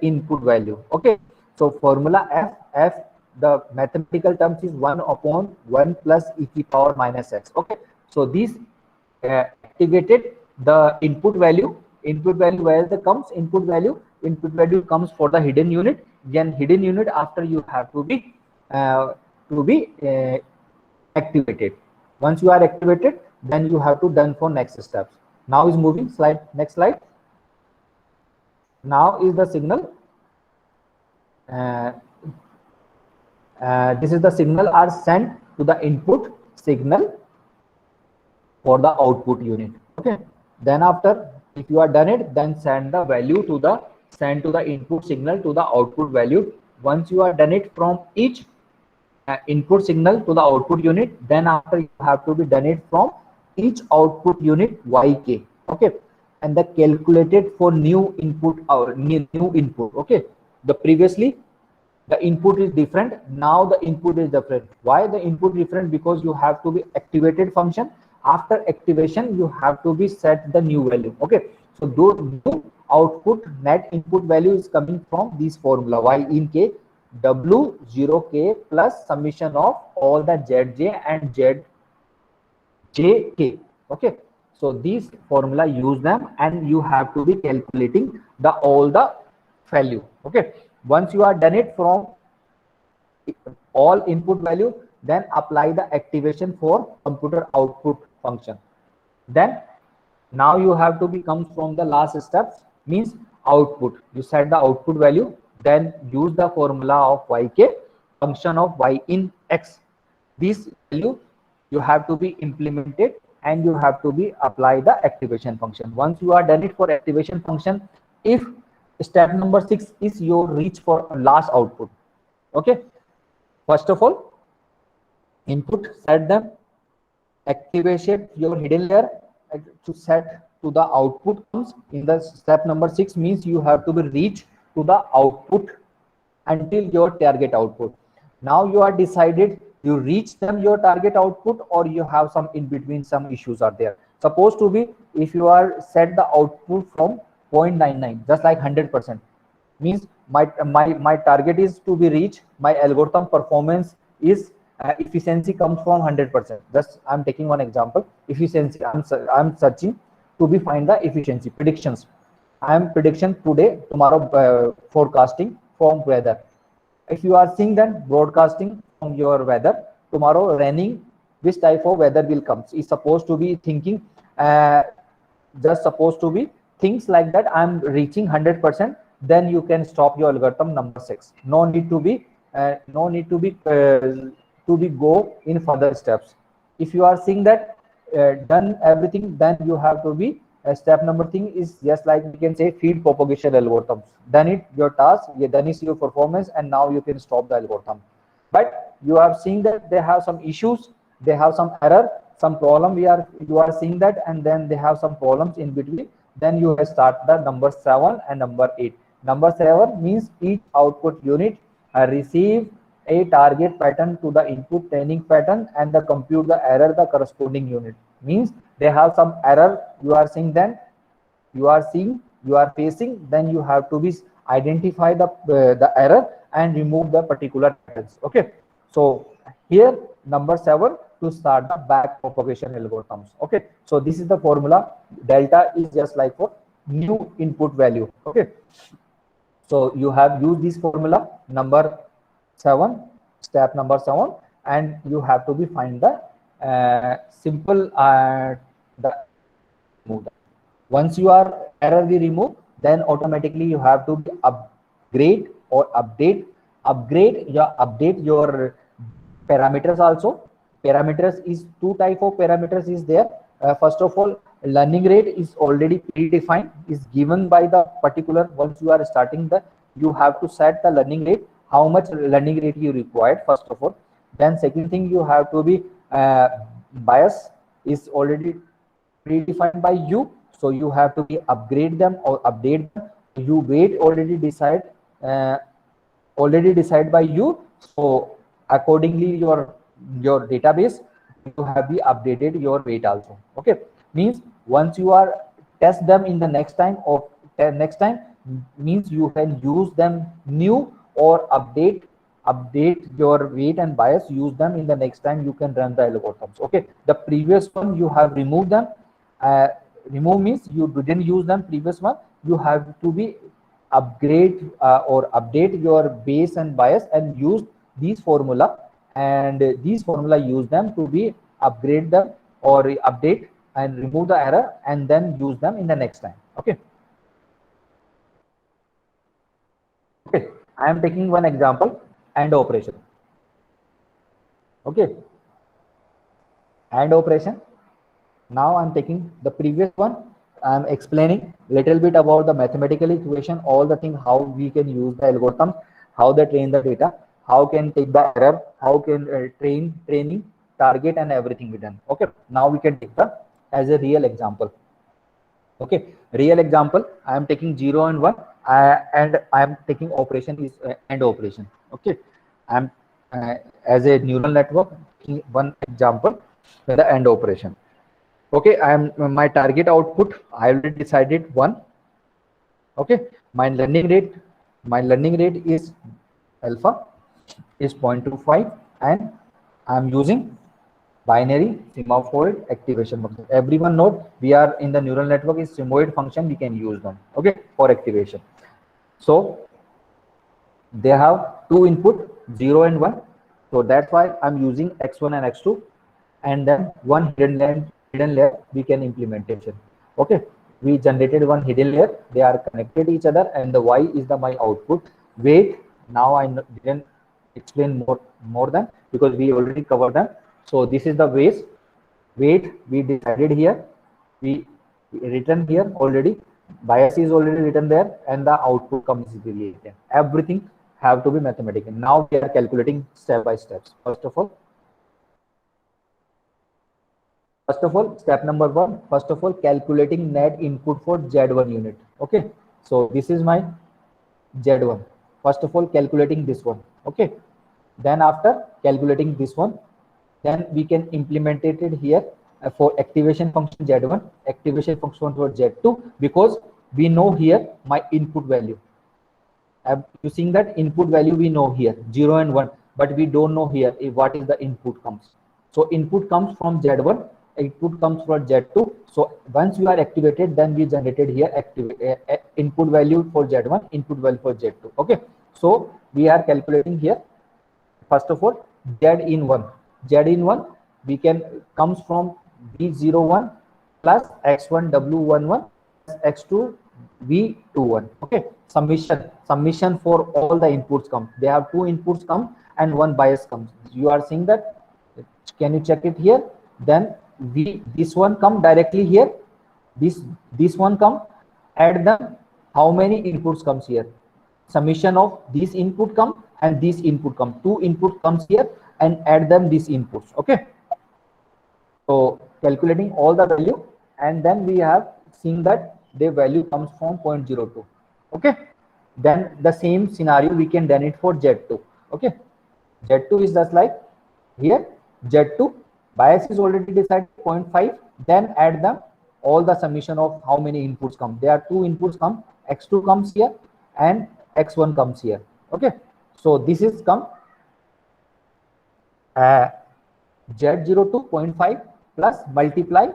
input value. Okay, so formula f, the mathematical terms is 1 upon 1 plus e to the power minus x. Okay, so these activated the input value where the comes input value comes for the hidden unit. Then hidden unit after you have to be activated. Once you are activated, then you have to done for next steps. Now is moving slide, next slide. Now is the signal. This is the signal are sent to the input signal for the output unit. Okay, then after, if you are done it, then send the value to the input signal to the output value. Once you are done it from each input signal to the output unit, then after you have to be done it from each output unit yk. Okay, and the calculated for new input or new input. Okay, the previously the input is different, now the input is different. Why the input different? Because you have to be activated function. After activation you have to be set the new value. Okay, so those new output net input value is coming from this formula y in k, w0k plus summation of all the zj and zjk. Okay, So these formula, use them, and you have to be calculating all the value. Okay, once you are done it from all input value, then apply the activation for computer output function. Then now you have to be comes from the last steps, means output. You set the output value, then use the formula of yk, function of y in x. This value you have to be implemented, and you have to be apply the activation function. Once you are done it for activation function, if step number 6 is your reach for last output. Okay, first of all, input, set them, activation your hidden layer to set to the output comes in the step number 6, means you have to be reach to the output until your target output. Now you are decided you reach them your target output, or you have some in between, some issues are there. Supposed to be, if you are set the output from 0.99, just like 100%, means my target is to be reached, my algorithm performance is efficiency comes from 100%. Just I'm taking one example. Efficiency, I'm searching to be find the efficiency predictions. I am prediction today, tomorrow forecasting from weather. If you are seeing that broadcasting from your weather, tomorrow raining, which type of weather will come, is supposed to be thinking, just supposed to be things like that. I'm reaching 100%, then you can stop your algorithm number 6. No need to be go in further steps. If you are seeing that done everything, then you have to be step number thing is just like we can say feed propagation algorithms. Done it your task, done is your performance, and now you can stop the algorithm. But you are seeing that they have some issues, they have some error, some problem. You are seeing that, and then they have some problems in between. Then you start the number 7 and number 8. Number 7 means each output unit receive a target pattern to the input training pattern, and the compute the error the corresponding unit. Means they have some error, you are seeing, then you are facing, then you have to be identify the error and remove the particular patterns. Okay, so here number 7 to start the back propagation algorithms. Okay, so this is the formula. Delta is just like for new input value. Okay, so you have used this formula number 7, step number 7, and you have to be find the simple remove that. Once you are error be removed, then automatically you have to upgrade or update your parameters also. Parameters is two type of parameters is there. First of all, learning rate is already predefined, is given by the particular. Once you are starting you have to set the learning rate, how much learning rate you required first of all. Then second thing, you have to be bias is already predefined by you, so you have to be upgrade them or update them. You weight already decide by you, so accordingly your database, you have be updated your weight also. Okay, means once you are test them in the next time means you can use them new or update your weight and bias, use them in the next time you can run the algorithms. Okay, the previous one you have removed them. Remove means you didn't use them previous one. You have to be upgrade or update your base and bias and use these formula, and these formula use them to be upgrade them or update and remove the error, and then use them in the next time. Okay, I am taking one example, AND operation. Okay, AND operation. Now I'm taking the previous one. I'm explaining little bit about the mathematical equation, all the thing, how we can use the algorithm, how they train the data, how can take the error, how can training, target, and everything be done. Okay, now we can take the as a real example. Okay, real example. I am taking 0 and 1, and I am taking operation is AND operation. Okay, I'm as a neural network taking one example for the AND operation. Okay, I am my target output, I already decided 1. Okay, my learning rate is alpha is 0.25, and I am using binary semaphore activation function. Everyone knows we are in the neural network is sigmoid function, we can use them, okay, for activation. So they have two input, 0 and 1. So that's why I'm using x1 and x2, and then one hidden layer we can implementation. Okay, we generated one hidden layer, they are connected each other, and the y is the my output. Weight, now I didn't explain more than, because we already covered them. So this is the weight we decided here, we written here already, bias is already written there, and the output comes created. Everything have to be mathematical. Now we are calculating step by steps. First of all, step number 1, first of all, calculating net input for Z1 unit. Okay, so this is my Z1. First of all, calculating this one. Okay, then after calculating this one, then we can implement it here for activation function Z1, activation function for Z2, because we know here my input value. You seeing that input value we know here 0 and 1, but we don't know here what is the input comes. So input comes from Z1, input comes from Z2. So once we are activated, then we generated here input value for Z1, input value for Z2. Okay, so we are calculating here. First of all, Z in 1 we can comes from V01 plus X1 W11 plus X2 V21. Okay, summation for all the inputs come. They have two inputs come and one bias comes. You are seeing that? Can you check it here? Then this one come directly here. This one come. Add them. How many inputs comes here? Summation of this input come and this input come. Two input comes here and add them these inputs. Okay. So calculating all the value, and then we have seen that the value comes from 0.02. Okay, then the same scenario we can done it for Z2. Okay, Z2 is just like here. Z2 bias is already decided 0.5. Then add them all the summation of how many inputs come. There are two inputs come. X2 comes here and X1 comes here. Okay, so this is come Z02 0.5 plus multiply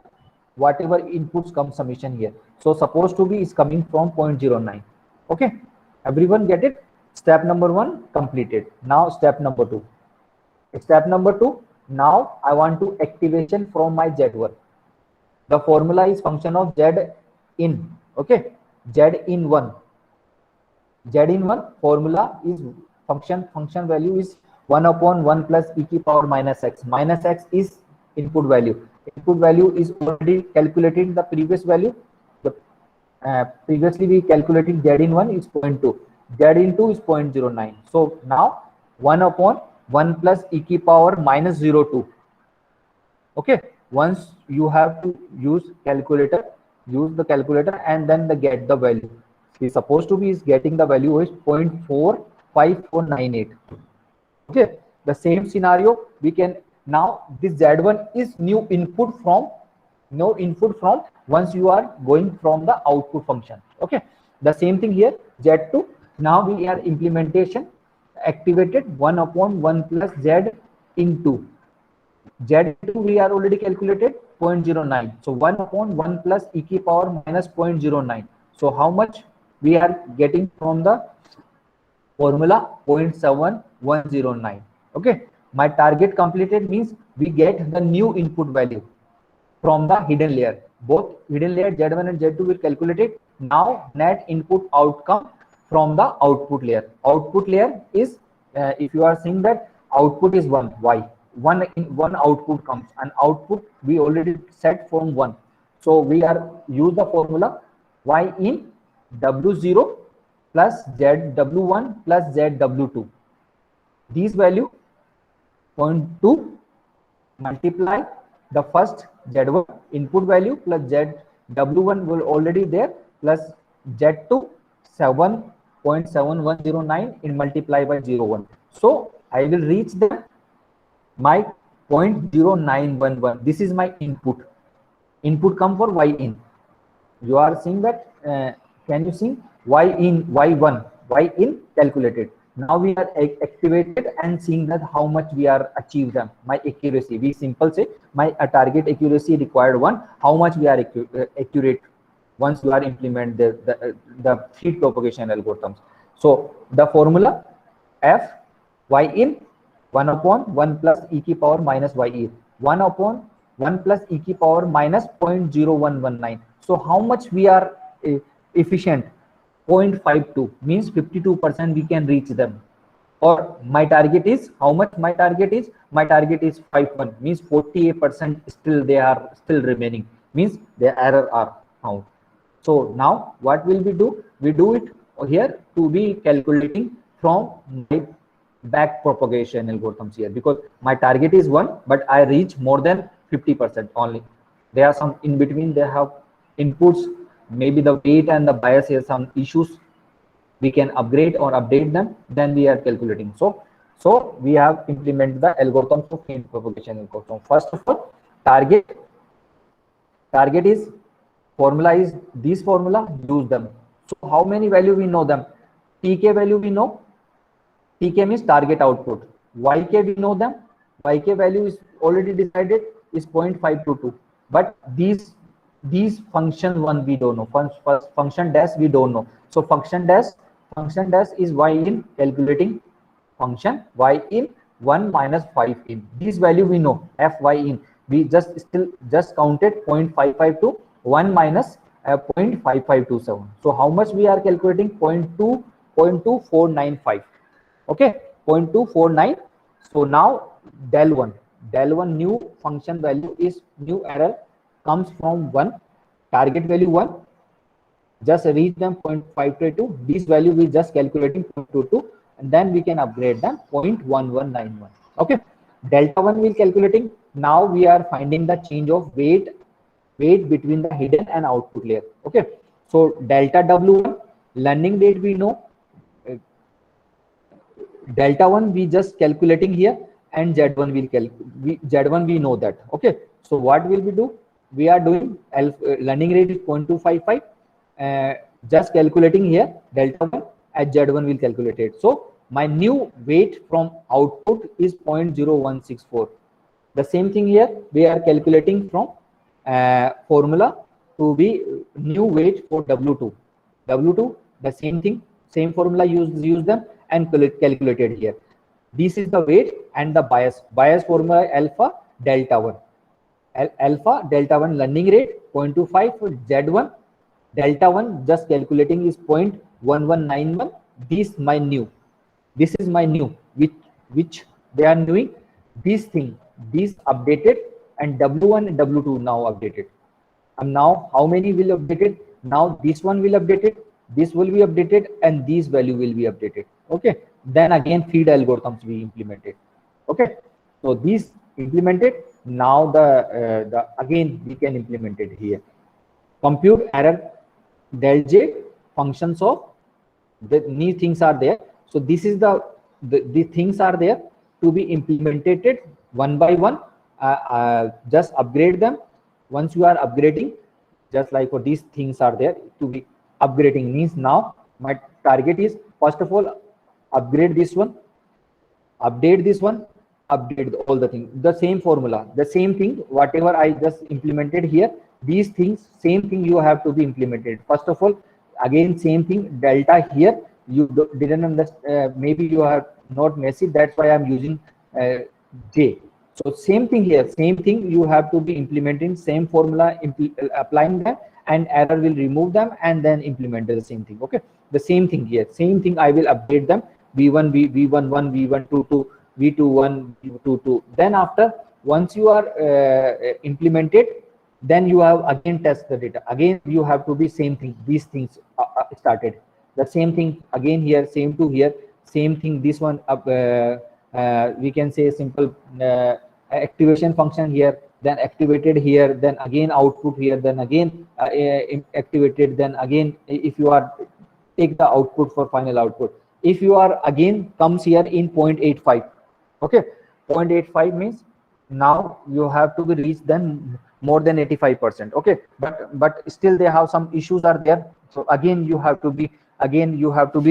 whatever inputs come summation here. So supposed to be is coming from 0.09. Okay, everyone get it? Step number 1 completed. Now step number 2. Step number 2. Now I want to activation from my Z1. The formula is function of Z in. Okay, Z in 1. Z in 1 formula is function value is 1/1 plus e to power minus x. Minus x is input value. Input value is already calculated the previous value. Previously we calculated Z in 1 is 0.2. Z in 2 is 0.09. So now 1/1 plus e to power minus 0.2. Okay. Once you have to use the calculator and then get the value. It's supposed to be is getting the value is 0.45498. Okay, the same scenario we can now this Z1 is new input from once you are going from the output function. Okay, the same thing here Z2. Now we are implementation activated 1/1 plus Z into Z2 we are already calculated 0.09. So 1/1 plus e to power minus 0.09. So how much we are getting from the formula 0.7109. Okay, my target completed means we get the new input value from the hidden layer. Both hidden layer Z1 and Z2 will calculate it. Now net input outcome from the output layer. Output layer is if you are seeing that output is 1 y. One output comes, and output we already set from 1. So we are use the formula y in W0 plus ZW1 plus ZW2. These value 0.2 multiply the first Z1 input value plus ZW1 will already there plus Z2 7.7109 in multiply by 0.1. So I will reach the my 0.0911. This is my input. Input come for y in. You are seeing that can you see y in y1 y in calculated. Now we are activated and seeing that how much we are achieved them. My accuracy, we simple say my target accuracy required 1, how much we are accurate once you are implement the feed propagation algorithms. So the formula f y in 1 upon 1 plus e की power minus y in 1 upon 1 plus e की power minus 0.0119. So how much we are efficient? 0.52 means 52% we can reach them. Or my target is how much? My target is 51 means 48% still they are still remaining, means the error are found. So now what will we do? We do it here to be calculating from my back propagation algorithms here, because my target is 1 but I reach more than 50% only. There are some in between, they have inputs, maybe the weight and the bias has some issues, we can upgrade or update them, then we are calculating. So we have implemented the algorithm for feed propagation algorithm. First of all, target is formula is this formula, use them. So how many value we know them? Tk value we know, Tk means target output. Yk we know them, Yk value is already decided is 0.522, but these function one we don't know, function dash we don't know. So function dash is y in calculating function y in 1 minus 5 in. This value we know, fy in, we just counted 0.552 1 minus 0.5527. So how much we are calculating? 0.2495. Okay, 0.249. So now del 1 new function value is new error comes from 1, target value 1, just reach them 0.522. This value we just calculating 0.22, and then we can upgrade them 0.1191. Okay, delta 1 we calculating. Now we are finding the change of weight between the hidden and output layer. Okay, so delta w1 learning rate we know, delta 1 we just calculating here, and z1 z1 we know that. Okay, so what will we do? We are doing learning rate is 0.255, just calculating here delta 1, at z1 will calculate it. So my new weight from output is 0.0164. The same thing here we are calculating from formula to be new weight for w2 the same thing, same formula use them and calculated here. This is the weight and the bias formula alpha delta 1. Alpha delta 1 learning rate 0.25 for z1, delta 1 just calculating is 0.1191. This is my new which they are doing this thing, this updated, and w1 and w2 now updated. And now how many will updated? Now this one will updated, this will be updated, and this value will be updated. Okay, then again feed algorithms we implemented. Okay, so these implemented. Now the again we can implement it here. Compute error del j, functions of the new things are there. So this is the things are there to be implemented one by one. Just upgrade them. Once you are upgrading, just like for these things are there to be upgrading, means now my target is first of all upgrade this one, update this one, update all the things, the same formula, the same thing whatever I just implemented here, these things same thing you have to be implemented. First of all again same thing, delta here you didn't understand, maybe you are not messy, that's why I'm using j. So same thing here, same thing you have to be implementing, same formula applying them, and error will remove them and then implement the same thing. Okay, the same thing here, same thing I will update them, v1 v11 v122 v21 v22. Then after once you are implemented, then you have again test the data, again you have to be same thing, these things started the same thing again here, same to here, same thing, this one we can say simple activation function here, then activated here, then again output here, then again activated, then again if you are take the output for final output, if you are again comes here in 0.85. okay, 0.85 means now you have to be reached then more than 85%. okay, but still they have some issues are there, so again you have to be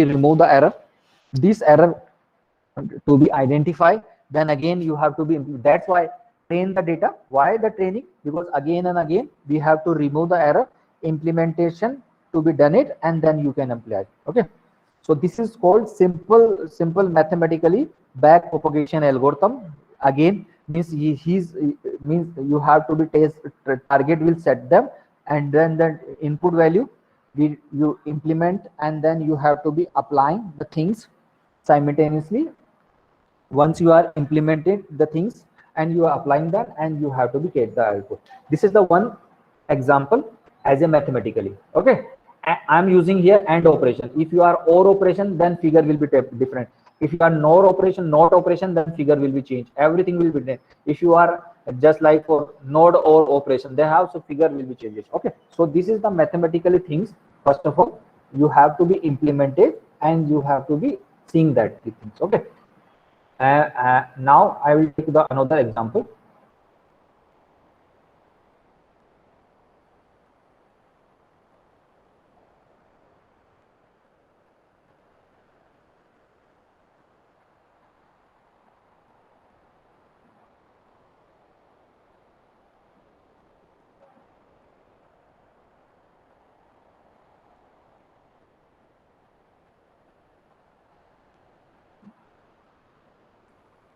remove the error, this error to be identified, then again you have to be, that's why train the data. Why the training? Because again and again we have to remove the error, implementation to be done it, and then you can apply. Okay, so this is called simple mathematically back propagation algorithm. Again means means you have to be target will set them, and then the input value you implement, and then you have to be applying the things simultaneously. Once you are implemented the things and you are applying that, and you have to be get the output. This is the one example as a mathematically. Okay, I'm using here AND operation. If you are OR operation, then figure will be different. If you are NOR operation, NOT operation, then figure will be changed. Everything will be different. If you are just like for NOD OR operation, they have, so figure will be changes. Okay, so this is the mathematically things. First of all, you have to be implemented, and you have to be seeing that things. Okay. Now I will take the another example.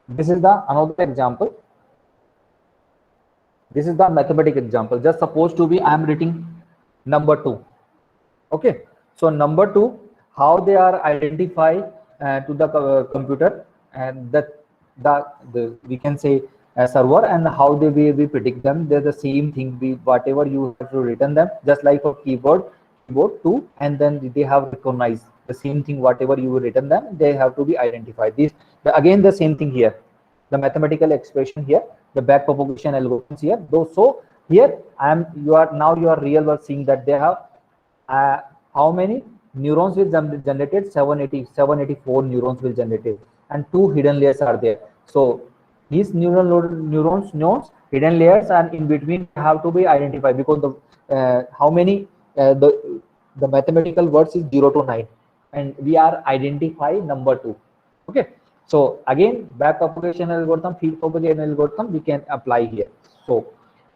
This is the another example. This is the mathematical example. Just supposed to be I am writing number 2. Okay, so number 2, how they are identified to the computer, and the we can say server, and how they will be predict them. They're the same thing. Whatever you have to written them, just like for keyboard 2, and then they have recognized the same thing. Whatever you written them, they have to be identified. This again the same thing here. The mathematical expression here, the back propagation algorithms here. Though, so here you are real world seeing that they have how many neurons will generated? 784 neurons will generated, and 2 hidden layers are there. So these neurons hidden layers, and in between have to be identified, because the how many the mathematical words is 0 to 9, and we are identify number 2. Okay, so again back propagation algorithm, field propagation algorithm we can apply here. So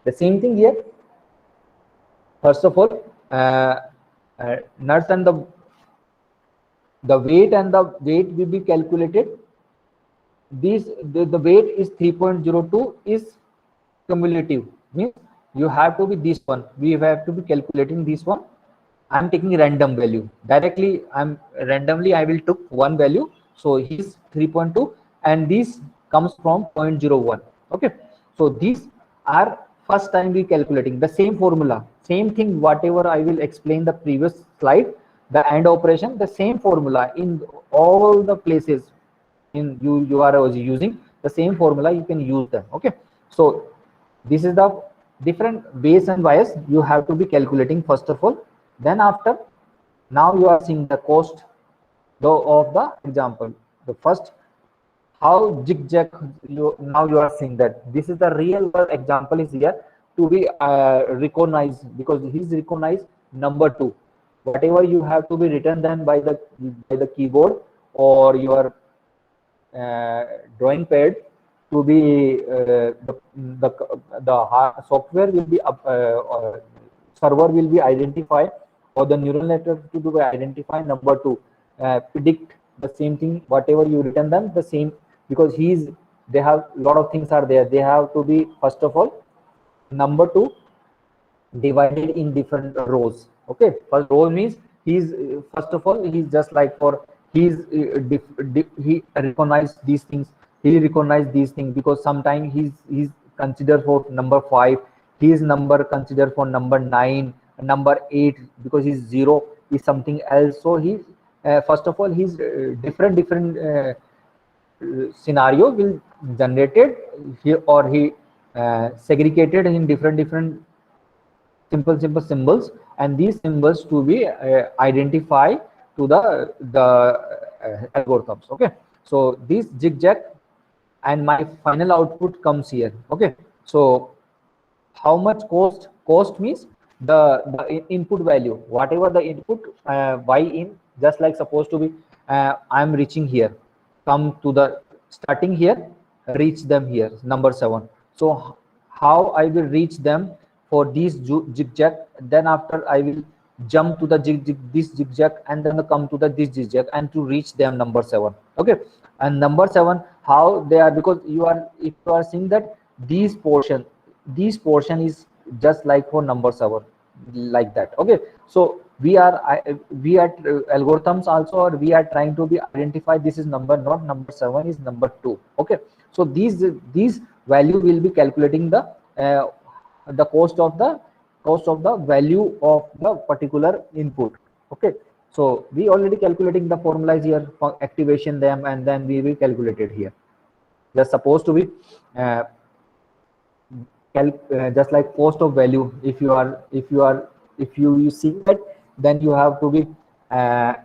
the same thing here. First of all, nuts and the weight will be calculated. The weight is 3.02 is cumulative, means you have to be this one. We have to be calculating this one. I'm taking random value directly. Randomly I will took one value. So he's 3.2, and this comes from 0.01. Okay, so these are first time we calculating the same formula, same thing whatever I will explain the previous slide, the AND operation, the same formula in all the places. In you are using the same formula, you can use them. Okay, so this is the different base and bias you have to be calculating first of all. Then after, now you are seeing the cost of the example. The first, how zigzag now you are seeing that this is the real world example is here to be recognized, because he's recognized number 2. Whatever you have to be written then by the keyboard or your drawing pad to be the software will be server will be identified, or the neural network to be identify number 2, predict the same thing whatever you written them the same, because they have a lot of things are there. They have to be first of all number 2 divided in different rows. Okay, first row means he's first of all he's just like for he recognize these things. He recognize these things because sometimes he's considered for number 5. His number considered for number 9, number 8, because he's 0 is something else. So he first of all he's different scenario will generated here, or he segregated in different simple symbols, and these symbols to be identified to the algorithms. Okay, so this zigzag, and my final output comes here. Okay, so how much cost means the input value, whatever the input y in, just like supposed to be I'm reaching here, come to the starting here, reach them here, number 7. So how I will reach them for these zigzag, then after I will jump to the this zigzag, and then come to the this zigzag, and to reach them number 7. Okay, and number 7, how they are, because you are, if you are seeing that these portion is just like for number 7, like that. Okay, so we are algorithms also, or we are trying to be identify this is number, not number 7, is number 2. Okay, so these value will be calculating the cost of the value of the particular input. Okay, so we already calculating the formulas here for activation them, and then we will calculate it here. Just supposed to be just like cost of value. If you see that, then you have to be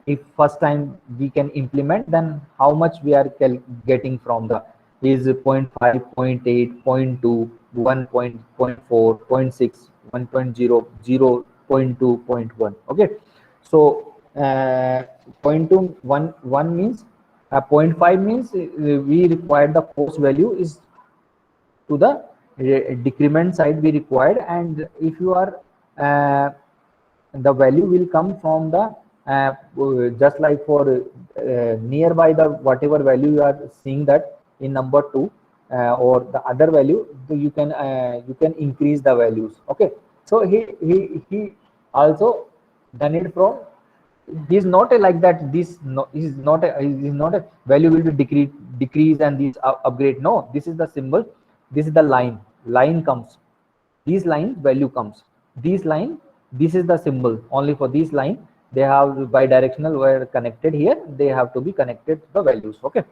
if first time we can implement, then how much we are getting from the is 0.5, 0.8, 0.2, 1, 0.4, 0.6, 1.0, 0, 0.2, 0.1. Okay, so 0.2, 1 means 0.5 means we require the cost value is to the decrement side we required, and if you are the value will come from the just like for nearby the whatever value you are seeing that in number 2 or the other value, you can increase the values. Okay, so he also done it from, he is not like that, this is not a value will be decrease and this upgrade. No, this is the symbol, this is the line comes, these lines value comes, these line, this is the symbol only for this line. They have bidirectional were connected here, they have to be connected to the values. Okay,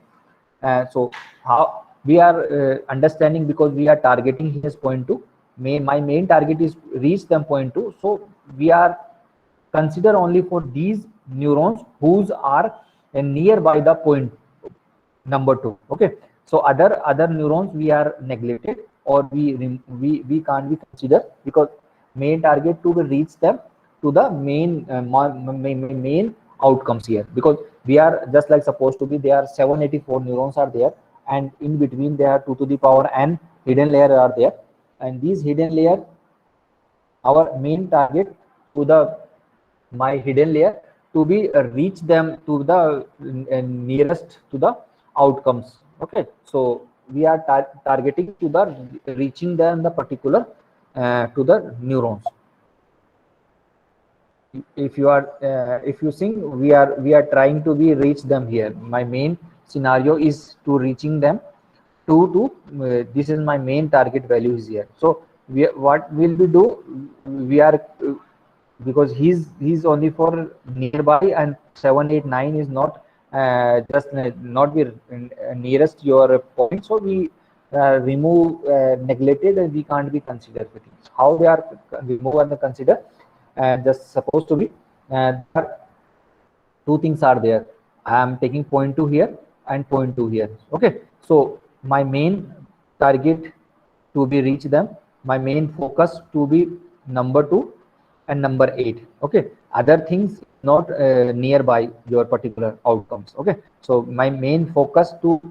so how we are understanding, because we are targeting here 0.2, my main target is reach them 0.2, so we are consider only for these neurons whose are nearby the point number 2. Okay, so other neurons we are neglected, or we can't be considered, because main target to reach them to the main main outcomes here, because we are just like supposed to be there are 784 neurons are there, and in between there are 2 to the power n hidden layer are there, and these hidden layer, our main target to the my hidden layer to be reach them to the nearest to the outcomes. Okay, so we are targeting to the reaching them the particular to the neurons. If you are if you think we are trying to be reach them here, my main scenario is to reaching them to this is my main target value is here. So what will we do, we are because he's only for nearby, and 7, 8, 9 is not just not be nearest your point, so we remove neglected, and we can't be considered with it. How they are remove and consider, just supposed to be two things are there. I am taking 0.2 here and 0.2 here. Okay, so my main target to be reach them, my main focus to be number 2 and number 8. Okay, other things not nearby your particular outcomes. Okay, so my main focus to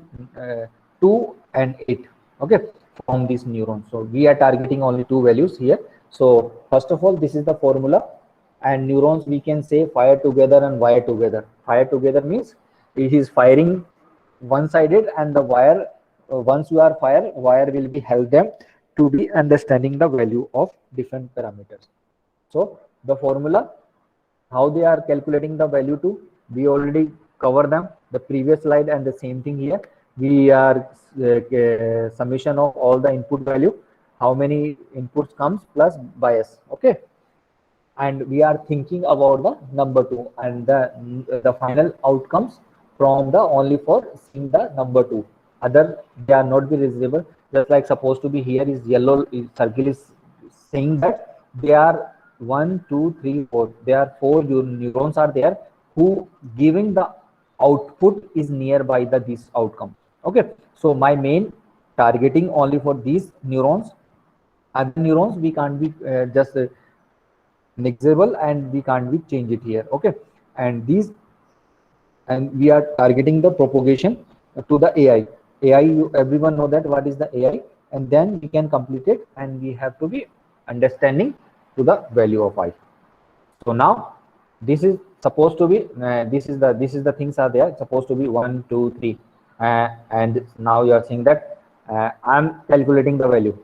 2 and 8. Okay, from these neurons. So we are targeting only 2 values here. So first of all, this is the formula, and neurons we can say fire together and wire together. Fire together means it is firing one-sided, and the wire once you are fire, wire will be help them to be understanding the value of different parameters. So the formula, how they are calculating the value to, we already cover them the previous slide, and the same thing here. We are summation of all the input value, how many inputs comes plus bias. Okay, and we are thinking about the number 2 and the final outcomes from the only for seeing the number 2. Other they are not be visible. Just like supposed to be here is yellow circle is saying that they are 1, 2, 3, 4. There are 4 neurons are there who giving the output is nearby the this outcome. Okay, so my main targeting only for these neurons. Other neurons we can't be just negligible, and we can't be change it here. Okay, and these and we are targeting the propagation to the AI. Everyone know that what is the AI, and then we can complete it, and we have to be understanding to the value of I. So now this is supposed to be this is the things are there. It's supposed to be 1, 2, 3, and now you are saying that I'm calculating the value.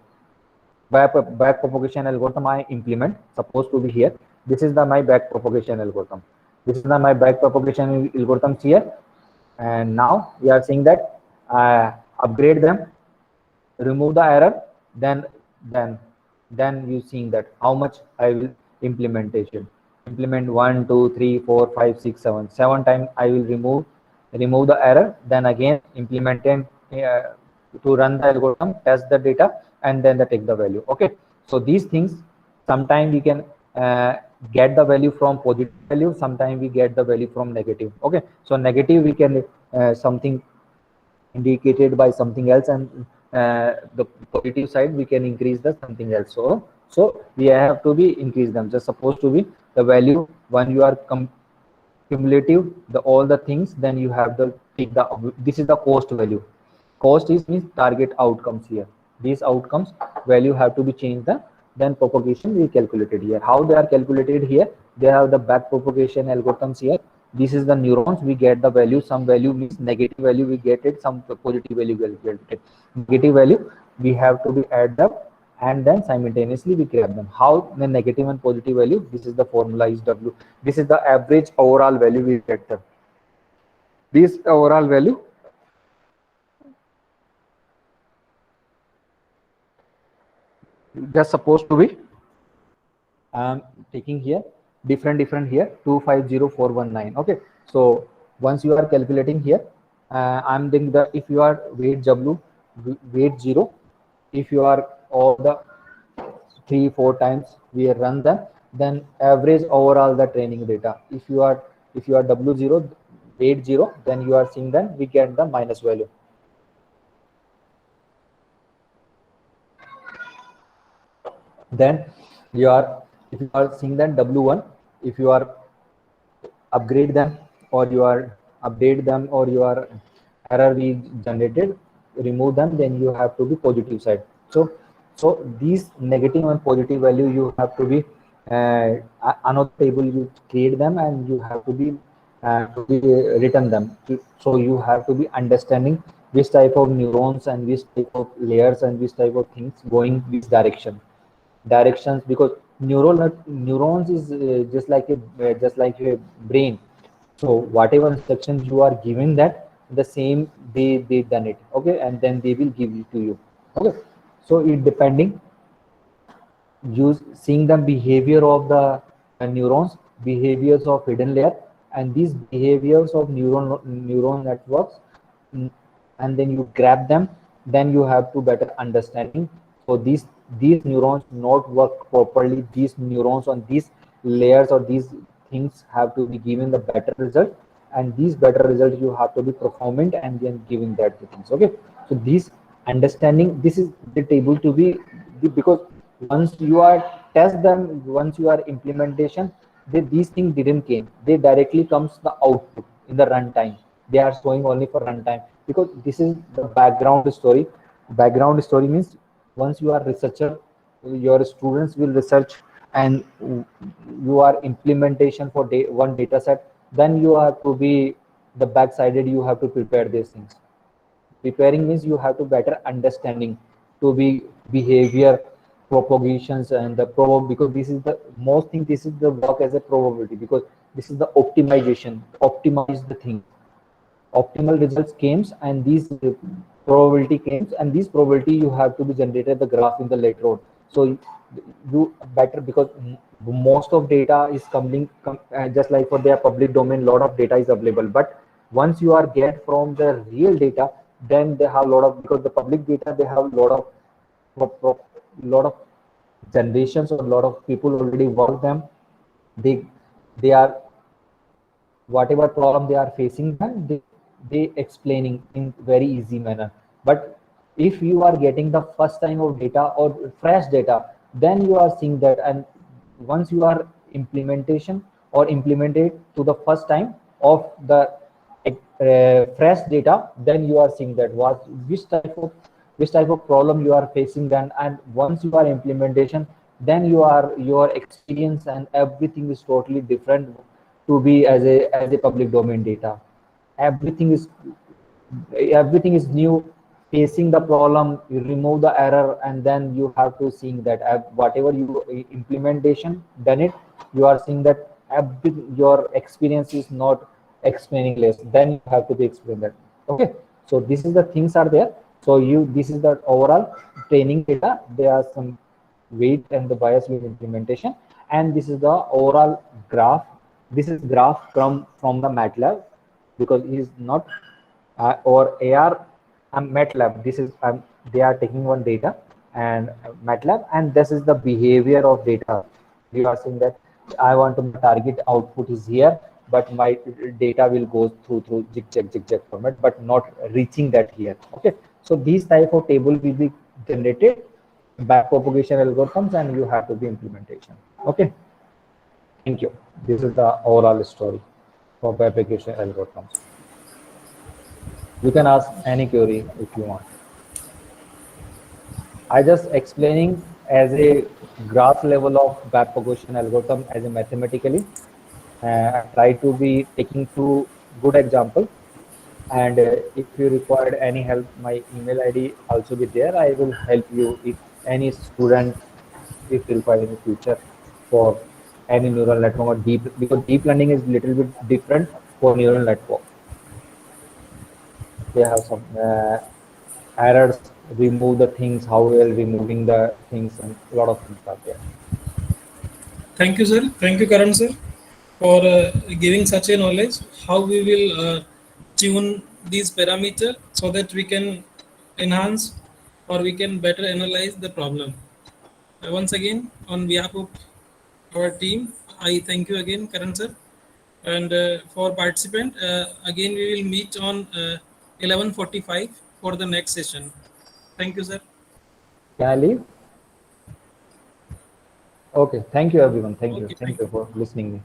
Back propagation algorithm I implement supposed to be here. This is the my back propagation algorithm. This is the my back propagation algorithms here, and now we are saying that upgrade them, remove the error, then then you seeing that how much I will implement 1, 2, 3, 4, 5, 6, 7. 7 times I will remove the error, then again implement to run the algorithm, test the data, and then take the value. Okay, so these things sometimes we can get the value from positive value, sometimes we get the value from negative. Okay, so negative we can something indicated by something else, and the positive side we can increase the something else. So we have to be increase them. Just supposed to be the value when you are cumulative the all the things, then you have the take the this is the cost value. Cost is means target outcomes here. These outcomes value have to be changed, then propagation we calculated here. How they are calculated here? They have the back propagation algorithms here. This is the neurons, we get the value. Some value means negative value we get it, some positive value we get it. Negative value we have to be add up, and then simultaneously we grab them. How the negative and positive value? This is the formula is W. This is the average overall value we get them. This overall value just supposed to be I'm taking here different here 250419. Okay, so once you are calculating here, I'm doing the if you are weight W, weight 0, if you are all the 3-4 times we run them, then average overall the training data. If you are W0, weight 0, then you are seeing that we get the minus value. Then you are if you are seeing that W1, if you are upgrade them or you are update them or you are error we generated, remove them, then you have to be positive side. So these negative and positive value you have to be another table you create them, and you have to be written them. So you have to be understanding which type of neurons and which type of layers and which type of things going this directions, because neurons is just like a brain. So whatever instructions you are giving that, the same they done it. Okay, and then they will give it to you. Okay, so it depending use seeing the behavior of the neurons, behaviors of hidden layer, and these behaviors of neuron networks, and then you grab them, then you have to better understanding. So these neurons not work properly, these neurons on these layers or these things have to be given the better result, and these better results you have to be performant and then giving that the things. Okay, so these understanding, this is the table to be because once you are test them, once you are implementation, these things didn't came, they directly comes the output in the runtime. They are showing only for runtime, because this is the background story. Background story means once you are researcher, your students will research, and you are implementation for one data set, then you have to be the backsided, you have to prepare these things. Preparing means you have to better understanding to be behavior propagations and the because this is the most thing, this is the work as a probability, because this is the optimization, optimize the thing. Optimal results comes, and these probability comes, and this probability you have to be generated the graph in the later on. So you better, because most of data is coming just like for their public domain, lot of data is available, but once you are get from the real data, then they have a lot of, because the public data they have a lot of generations or a lot of people already work them. They are whatever problem they are facing, then they explaining in very easy manner. But if you are getting the first time of data or fresh data, then you are seeing that, and once you are implementation or implemented to the first time of the fresh data, then you are seeing that which type of problem you are facing. Then, and once you are implementation, then your experience and everything is totally different to be as a public domain data. Everything is new. Facing the problem, you remove the error, and then you have to seeing that whatever you implementation done it, you are seeing that your experience is not explaining less, then you have to be explain that. Okay, so this is the things are there. So this is the overall training data. There are some weight and the bias with implementation, and this is the overall graph. This is graph from the MATLAB, because it is not or AR and MATLAB. This is they are taking one data and MATLAB, and this is the behavior of data. You are saying that I want to target output is here, but my data will go through zigzag format, but not reaching that here. Okay, so these type of table will be generated backpropagation algorithms, and you have to be implementation. Okay, thank you. This is the overall story for backpropagation algorithms. You can ask any query if you want. I just explaining as a graph level of backpropagation algorithm as a mathematically. I try to be taking through good example, and if you required any help, my email ID also be there. I will help you if any student if required in the future for any neural network or because deep learning is little bit different for neural network. They have some errors, remove the things, how well removing the things, and a lot of things are there. Thank you, sir. Thank you, Karan sir, for giving such a knowledge how we will tune these parameters so that we can enhance or we can better analyze the problem. Once again, on behalf of our team, I thank you again, Karan sir. And for participant, again we will meet on 11:45 for the next session. Thank you, sir. Can I leave? Okay, thank you everyone. Thank Okay, you. Thank you for listening.